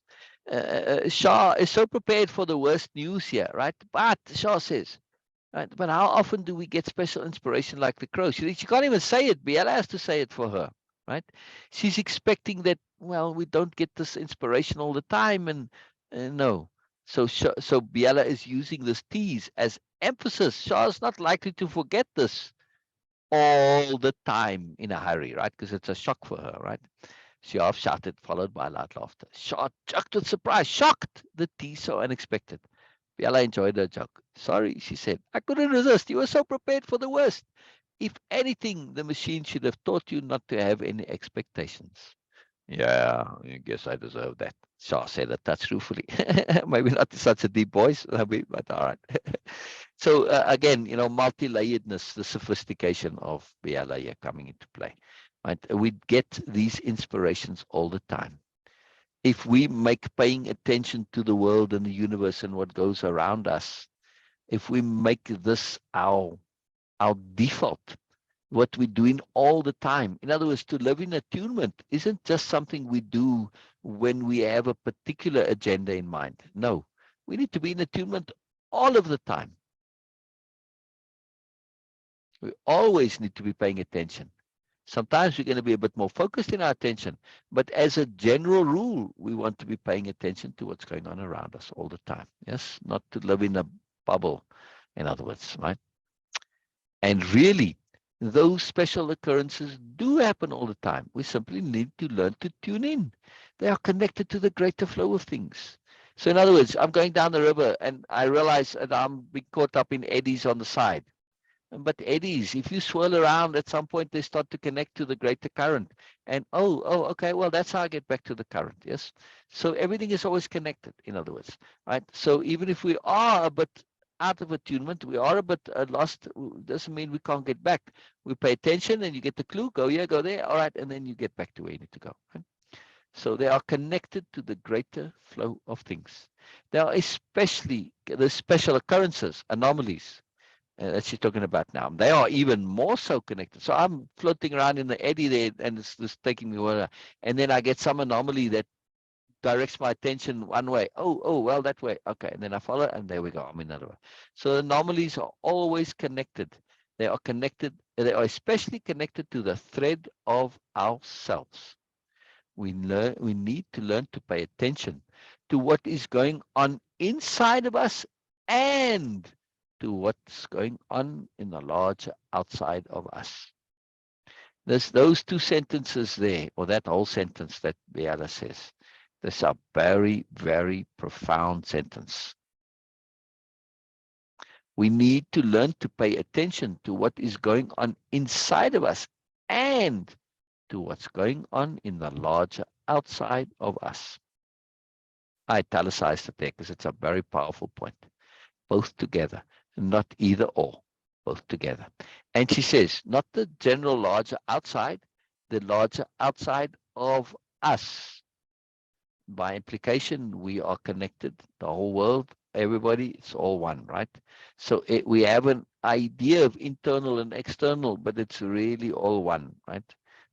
Shah is so prepared for the worst news here, right? But Shah says, right, but how often do we get special inspiration like the crow? She can't even say it. Biella has to say it for her, right? She's expecting that, well, we don't get this inspiration all the time, and no. So Biella is using this tease as emphasis. Shah's not likely to forget this all the time in a hurry, right? Because it's a shock for her, right? She half shouted, followed by loud laughter. Shah jerked with surprise, shocked. The tea so unexpected. Biella enjoyed her joke. Sorry, she said. I couldn't resist. You were so prepared for the worst. If anything, the machine should have taught you not to have any expectations. Yeah, I guess I deserve that. Shah said a touch ruefully. Maybe not in such a deep voice, but all right. So again, multi-layeredness, the sophistication of Biella here coming into play. Right? We get these inspirations all the time. If we make paying attention to the world and the universe and what goes around us, if we make this our default, what we're doing all the time. In other words, to live in attunement isn't just something we do when we have a particular agenda in mind. No, we need to be in attunement all of the time. We always need to be paying attention. Sometimes we're going to be a bit more focused in our attention, but as a general rule, we want to be paying attention to what's going on around us all the time. Yes, not to live in a bubble, in other words, right? And really, those special occurrences do happen all the time. We simply need to learn to tune in. They are connected to the greater flow of things. So in other words, I'm going down the river and I realize that I'm being caught up in eddies on the side. But eddies, if you swirl around, at some point they start to connect to the greater current. And okay, well, that's how I get back to the current. Yes. So everything is always connected, in other words, right? So even if we are a bit out of attunement, we are a bit lost, doesn't mean we can't get back. We pay attention and you get the clue, go here, go there. All right. And then you get back to where you need to go. Right? So they are connected to the greater flow of things. There are especially the special occurrences, anomalies, that she's talking about now. They are even more so connected. So I'm floating around in the eddy there, and it's just taking me water. And then I get some anomaly that directs my attention one way. Well, that way. Okay. And then I follow, and there we go. I'm in another way. So anomalies are always connected. They are connected. They are especially connected to the thread of ourselves. We need to learn to pay attention to what is going on inside of us and to what's going on in the larger outside of us. There's those two sentences there, or that whole sentence that Biella says. This is a very, very profound sentence. We need to learn to pay attention to what is going on inside of us and to what's going on in the larger outside of us. I italicized it there because it's a very powerful point. Both together, not either or, both together. And she says, not the general larger outside, the larger outside of us. By implication, we are connected, the whole world, everybody, it's all one, right? So we have an idea of internal and external, but it's really all one, right?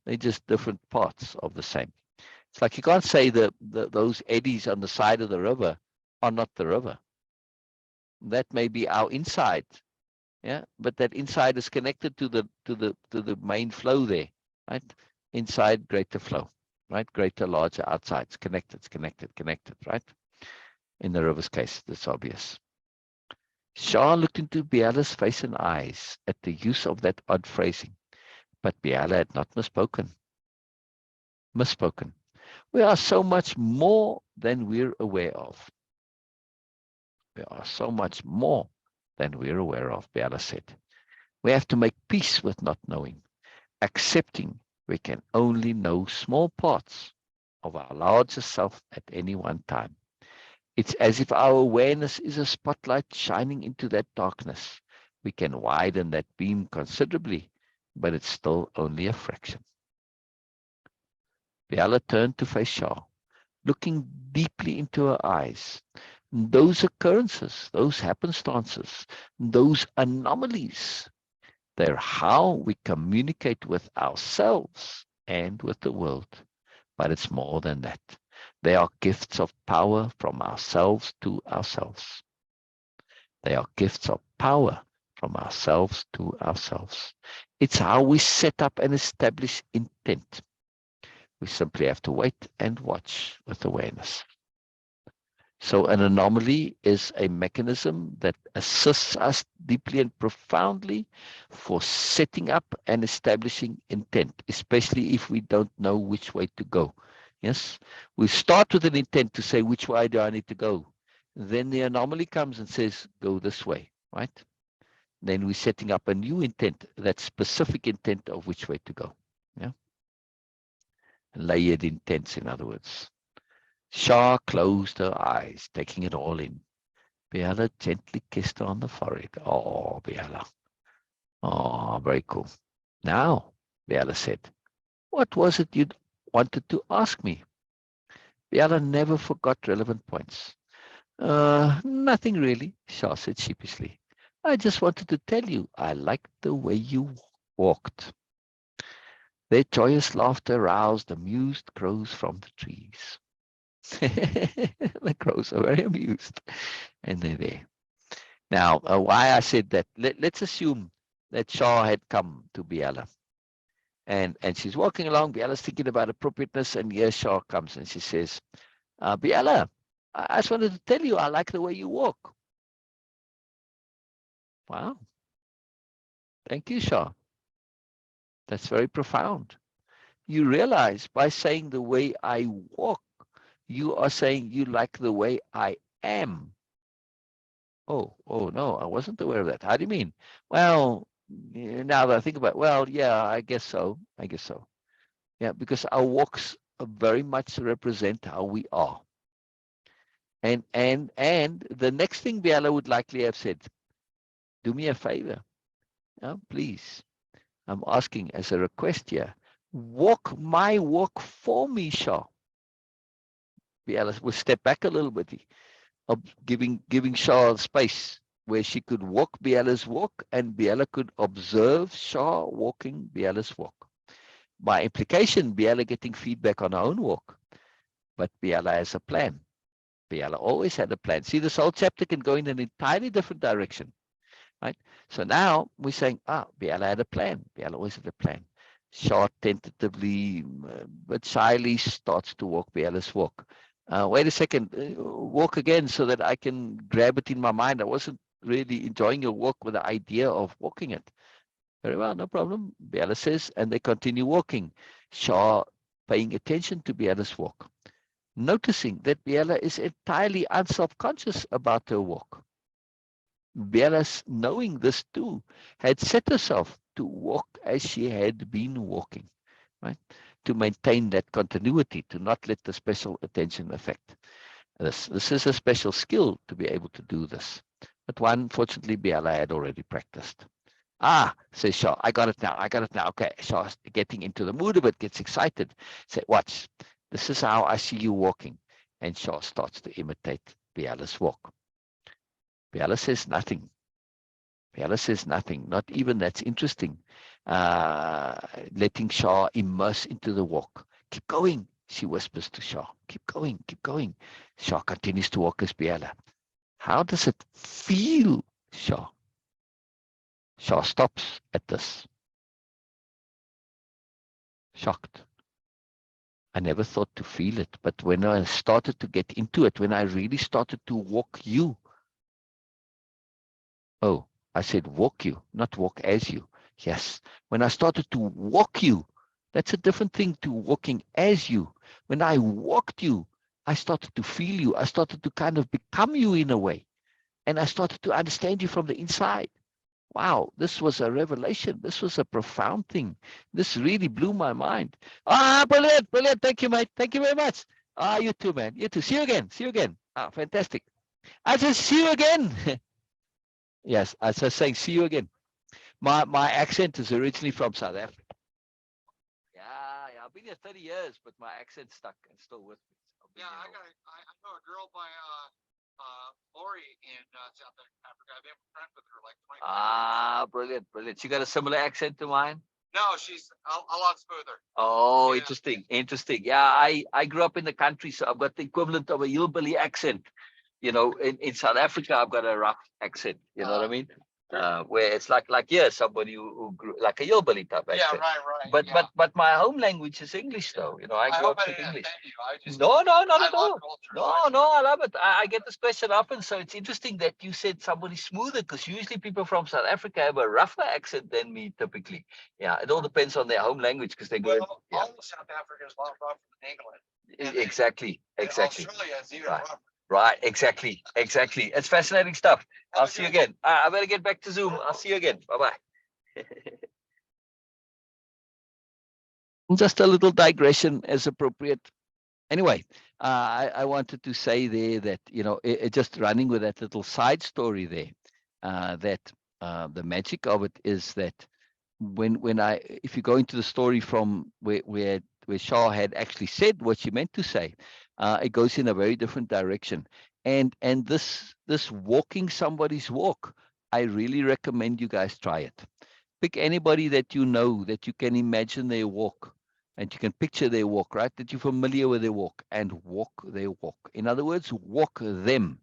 They're just different parts of the same. It's like you can't say those eddies on the side of the river are not the river. That may be our inside, yeah, but that inside is connected to the main flow there, right? Inside, greater flow, right? Greater, larger, outside. It's connected, right? In the river's case, that's obvious. Shah looked into Biella's face and eyes at the use of that odd phrasing, but Biella had not misspoken. We are so much more than we're aware of. We are so much more than we're aware of, Biella said. We have to make peace with not knowing, accepting we can only know small parts of our larger self at any one time. It's as if our awareness is a spotlight shining into that darkness. We can widen that beam considerably, but it's still only a fraction. Biella turned to face Shah, looking deeply into her eyes. Those occurrences, those happenstances, those anomalies, they're how we communicate with ourselves and with the world. But it's more than that. They are gifts of power from ourselves to ourselves. They are gifts of power from ourselves to ourselves. It's how we set up and establish intent. We simply have to wait and watch with awareness. So an anomaly is a mechanism that assists us deeply and profoundly for setting up and establishing intent, especially if we don't know which way to go. Yes, we start with an intent to say, which way do I need to go? Then the anomaly comes and says, go this way, right? Then we're setting up a new intent, that specific intent of which way to go. Yeah, layered intents, in other words. Shah closed her eyes, taking it all in. Biella gently kissed her on the forehead. Oh, Biella. Oh, very cool. Now, Biella said, what was it you wanted to ask me? Biella never forgot relevant points. Nothing really, Shah said sheepishly. I just wanted to tell you I liked the way you walked. Their joyous laughter roused amused crows from the trees. The crows are very amused, and they're there. Now, why I said that, let's assume that Shah had come to Biella, and she's walking along. Biella's thinking about appropriateness, and here Shah comes, and she says, Biella, I just wanted to tell you I like the way you walk. Wow. Thank you, Shah. That's very profound. You realize by saying the way I walk, you are saying you like the way I am. Oh no, I wasn't aware of that. How do you mean? Well, now that I think about it, well, yeah, I guess so. I guess so. Yeah, because our walks very much represent how we are. And the next thing Biella would likely have said, do me a favor, please. I'm asking as a request here. Walk my walk for me, Shah. Biella will step back a little bit, giving Shah space where she could walk Biella's walk and Biella could observe Shah walking Biella's walk. By implication, Biella getting feedback on her own walk. But Biella has a plan. Biella always had a plan. See, this whole chapter can go in an entirely different direction, right? So now we're saying, Biella had a plan. Biella always had a plan. Shah tentatively, but shyly starts to walk Biella's walk. Wait a second, walk again so that I can grab it in my mind. I wasn't really enjoying your walk with the idea of walking it. Very well, no problem. Biella says, and they continue walking. Shah paying attention to Biella's walk, noticing that Biella is entirely unself-conscious about her walk. Biella, knowing this too, had set herself to walk as she had been walking, right? To maintain that continuity, to not let the special attention affect. This is a special skill to be able to do this. But one, fortunately, Biella had already practiced. Says Shah, I got it now. I got it now. Okay, Shah's getting into the mood of it, gets excited. Say, watch. This is how I see you walking. And Shah starts to imitate Biella's walk. Biella says nothing. Biella says nothing. Not even that's interesting. Letting Shah immerse into the walk. Keep going, she whispers to Shah. Keep going, keep going. Shah continues to walk as Biella. How does it feel, Shah? Shah stops at this. Shocked. I never thought to feel it, but when I started to get into it, when I really started to walk you, oh, I said walk you, not walk as you. Yes, when I started to walk you, that's a different thing to walking as you. When I walked you, I started to feel you. I started to kind of become you in a way, and I started to understand you from the inside. Wow, this was a revelation. This was a profound thing. This really blew my mind. Brilliant, brilliant. Thank you, mate. Thank you very much. You too, man. You too. See you again. See you again. Fantastic. I said, see you again. Yes, I was saying, see you again. My accent is originally from South Africa. Yeah. I've been here 30 years, but my accent's stuck and still with me. Yeah, I know a girl by Lori in South Africa. I've been friends with her like 25 years. Brilliant, brilliant. She got a similar accent to mine? No, she's a lot smoother. Oh, yeah. Interesting. Yeah, I grew up in the country, so I've got the equivalent of a hillbilly accent. In South Africa, I've got a rough accent. You know what I mean? Where it's like somebody who grew like a hillbilly type accent. Yeah, right. But my home language is English, though. I grew up speaking English. No, not at all. No, I love it. I get this question often, so it's interesting that you said somebody smoother, because usually people from South Africa have a rougher accent than me typically. Yeah, it all depends on their home language, because they go. All of South Africa is a lot rougher than England. Exactly. Australia is even rougher. Right, exactly. It's fascinating stuff. I'll see you again. I better get back to Zoom. I'll see you again. Bye-bye. Just a little digression as appropriate. Anyway, I wanted to say there that, just running with that little side story there, that the magic of it is that if you go into the story from where Shah had actually said what she meant to say, it goes in a very different direction. And this walking somebody's walk, I really recommend you guys try it. Pick anybody that you know, that you can imagine their walk, and you can picture their walk, right? That you're familiar with their walk, and walk their walk. In other words, walk them.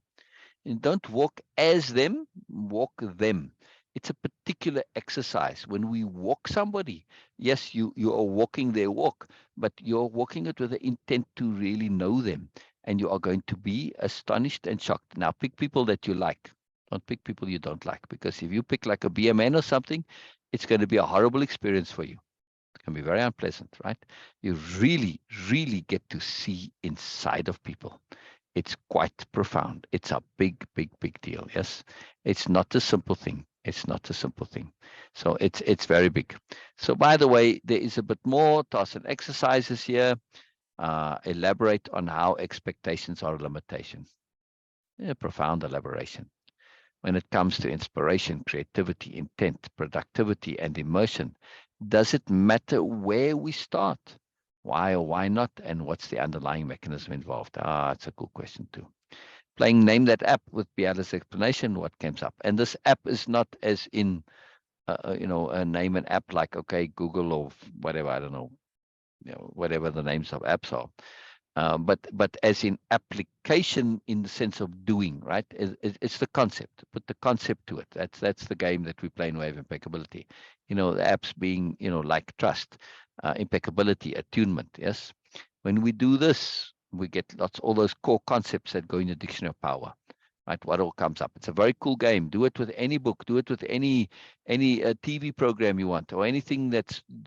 And don't walk as them, walk them. It's a particular exercise. When we walk somebody, yes, you are walking their walk, but you're walking it with the intent to really know them. And you are going to be astonished and shocked. Now, pick people that you like. Don't pick people you don't like, because if you pick like a BMN or something, it's going to be a horrible experience for you. It can be very unpleasant, right? You really, really get to see inside of people. It's quite profound. It's a big, big, big deal. Yes, it's not a simple thing. It's not a simple thing. So it's very big. So by the way, there is a bit more tasks and exercises here. Elaborate on how expectations are a limitation. Yeah, profound elaboration. When it comes to inspiration, creativity, intent, productivity, and immersion, does it matter where we start? Why or why not? And what's the underlying mechanism involved? It's a cool question too. Playing Name That App with Biella's explanation, what comes up. And this app is not as in, name an app like, okay, Google or whatever, I don't know, whatever the names of apps are. But as in application in the sense of doing, right? It's the concept. Put the concept to it. That's the game that we play in Way-of-Impeccability. The apps being, like trust, impeccability, attunement. Yes. When we do this, we get all those core concepts that go in the dictionary of power. Right, what all comes up. It's a very cool game. Do it with any book. Do it with any TV program you want, or anything do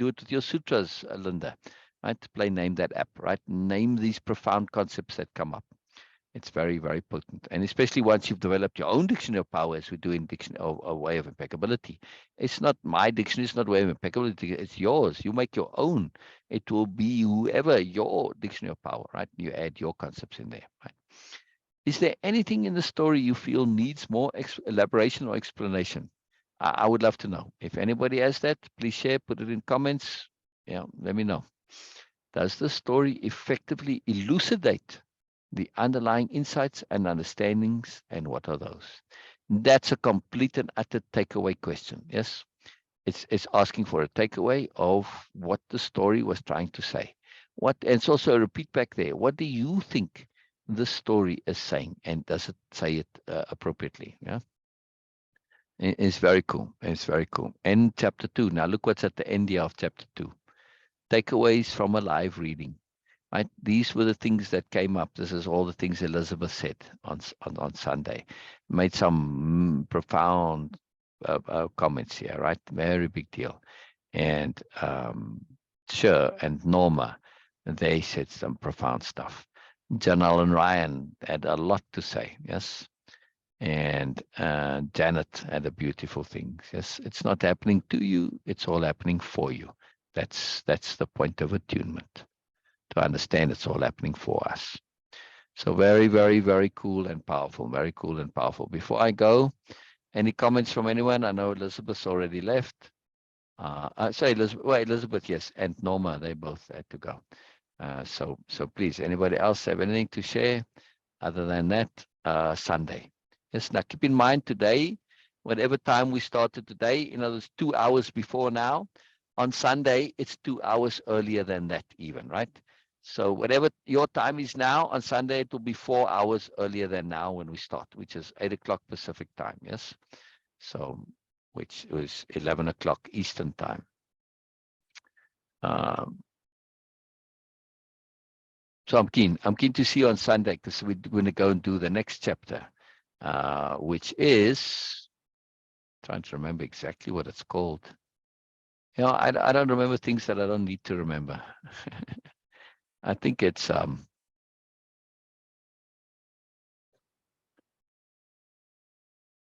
it with your sutras, Linda. Right, play Name That App. Right, name these profound concepts that come up. It's very, very potent, and especially once you've developed your own dictionary of power, as we do in dictionary of Way of Impeccability. It's not my dictionary. It's not Way of Impeccability. It's yours. You make your own. It will be whoever your dictionary of power. Right, you add your concepts in there. Right. Is there anything in the story you feel needs more elaboration or explanation? I would love to know. If anybody has that, please share, put it in comments. Yeah, let me know. Does the story effectively elucidate the underlying insights and understandings, and what are those? That's a complete and utter takeaway question. Yes, it's asking for a takeaway of what the story was trying to say. And it's also a repeat back there. What do you think the story is saying, and does it say it appropriately? Yeah, it's very cool. It's very cool. And chapter 2. Now look what's at the end here of chapter 2. Takeaways from a live reading. Right, these were the things that came up. This is all the things Elizabeth said on Sunday. Made some profound comments here. Right, very big deal. And Sher and Norma, they said some profound stuff. Janelle and Ryan had a lot to say. Yes. And Janet had a beautiful thing. Yes, it's not happening to you, it's all happening for you. That's the point of attunement, to understand it's all happening for us. So very, very, very cool and powerful. Very cool and powerful. Before I go, any comments from anyone? I know Elizabeth's already left. Sorry, Elizabeth. Well, Elizabeth, yes, and Norma, they both had to go. So please, anybody else have anything to share? Other than that, Sunday. Yes, now keep in mind today, whatever time we started today, it's 2 hours before now. On Sunday, it's 2 hours earlier than that even, right? So whatever your time is now, on Sunday, it will be 4 hours earlier than now when we start, which is 8 o'clock Pacific time, yes? So, which was 11 o'clock Eastern time. So I'm keen to see you on Sunday, because we're going to go and do the next chapter, which is, trying to remember exactly what it's called. I don't remember things that I don't need to remember. I think it's the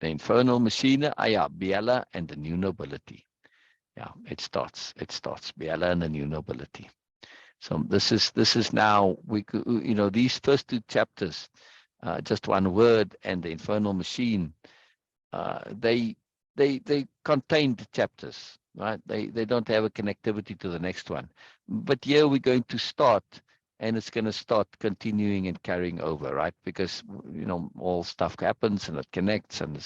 Infernal Machine, Biella and the New Nobility. Yeah, it starts Biella and the New Nobility. So this is now, these first 2 chapters, just one word, and the Infernal Machine, they contain the chapters, right? They don't have a connectivity to the next one. But here we're going to start, and it's going to start continuing and carrying over, right? Because all stuff happens and it connects, and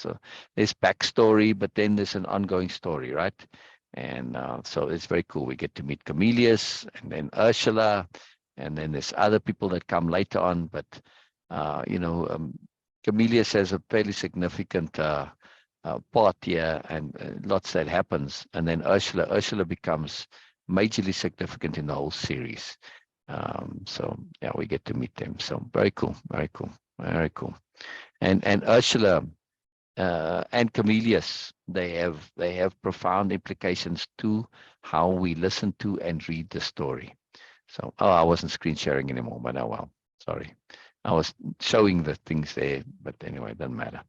there's backstory, but then there's an ongoing story, right? And so it's very cool. We get to meet Camillus, and then Ursula, and then there's other people that come later on. But Camillus has a fairly significant part here, and lots that happens. And then Ursula becomes majorly significant in the whole series. So yeah, we get to meet them. So very cool, very cool, very cool. And Ursula, and camellias. They have profound implications to how we listen to and read the story. So, oh, I wasn't screen sharing anymore, but oh well, sorry. I was showing the things there, but anyway, it doesn't matter.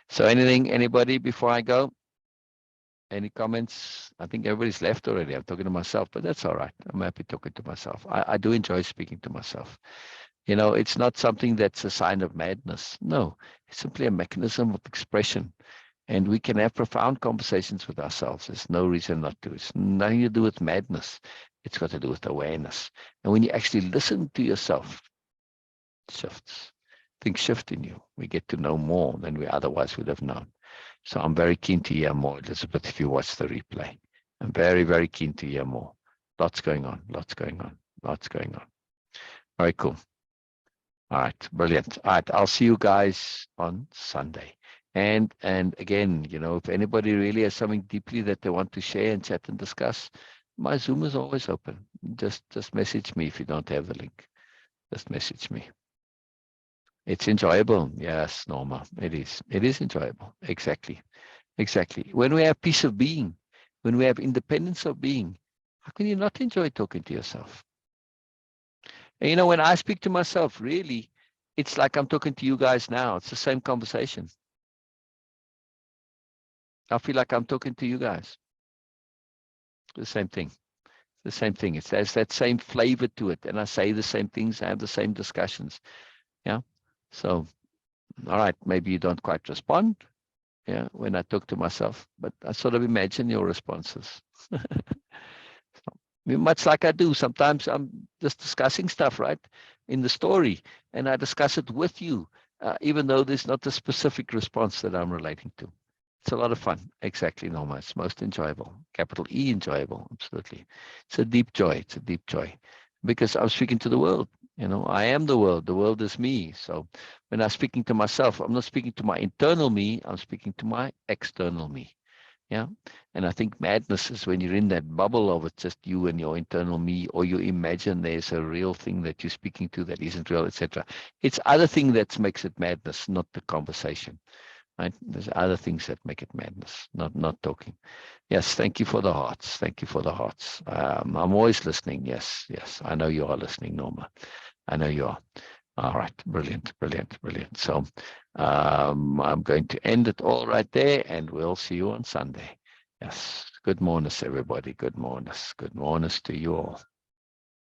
So anybody before I go? Any comments? I think everybody's left already. I'm talking to myself, but that's all right. I'm happy talking to myself. I do enjoy speaking to myself. You know, it's not something that's a sign of madness. No, it's simply a mechanism of expression. And we can have profound conversations with ourselves. There's no reason not to. It's nothing to do with madness. It's got to do with awareness. And when you actually listen to yourself, it shifts. Things shift in you. We get to know more than we otherwise would have known. So I'm very keen to hear more, Elizabeth, if you watch the replay. I'm very, very keen to hear more. Lots going on, lots going on, lots going on. Very cool. All right, brilliant. All right, I'll see you guys on Sunday. And again, you know, if anybody really has something deeply that they want to share and chat and discuss, my Zoom is always open. Just message me if you don't have the link. Just message me. It's enjoyable. Yes, Norma. It is. It is enjoyable. Exactly. Exactly. When we have peace of being, when we have independence of being, how can you not enjoy talking to yourself? And you know, when I speak to myself, really, it's like I'm talking to you guys now. It's the same conversation. I feel like I'm talking to you guys. The same thing. The same thing. It has that same flavor to it. And I say the same things. I have the same discussions. Yeah. So, all right, maybe you don't quite respond. Yeah, when I talk to myself, but I sort of imagine your responses. Much like I do. Sometimes I'm just discussing stuff, right, in the story, and I discuss it with you, even though there's not a specific response that I'm relating to. It's a lot of fun. Exactly, Norma. It's most enjoyable. Capital E, enjoyable. Absolutely. It's a deep joy. It's a deep joy because I'm speaking to the world. You know, I am the world. The world is me. So when I'm speaking to myself, I'm not speaking to my internal me. I'm speaking to my external me. Yeah. And I think madness is when you're in that bubble of it's just you and your internal me, or you imagine there's a real thing that you're speaking to that isn't real, etc. It's other thing that makes it madness, not the conversation. Right? There's other things that make it madness, not talking. Yes, thank you for the hearts. Thank you for the hearts. I'm always listening. Yes, yes. I know you are listening, Norma. I know you are. All right, brilliant, brilliant, brilliant. So I'm going to end it all right there, and we'll see you on Sunday. Yes, good morning, everybody. Good morning. Good morning to you all.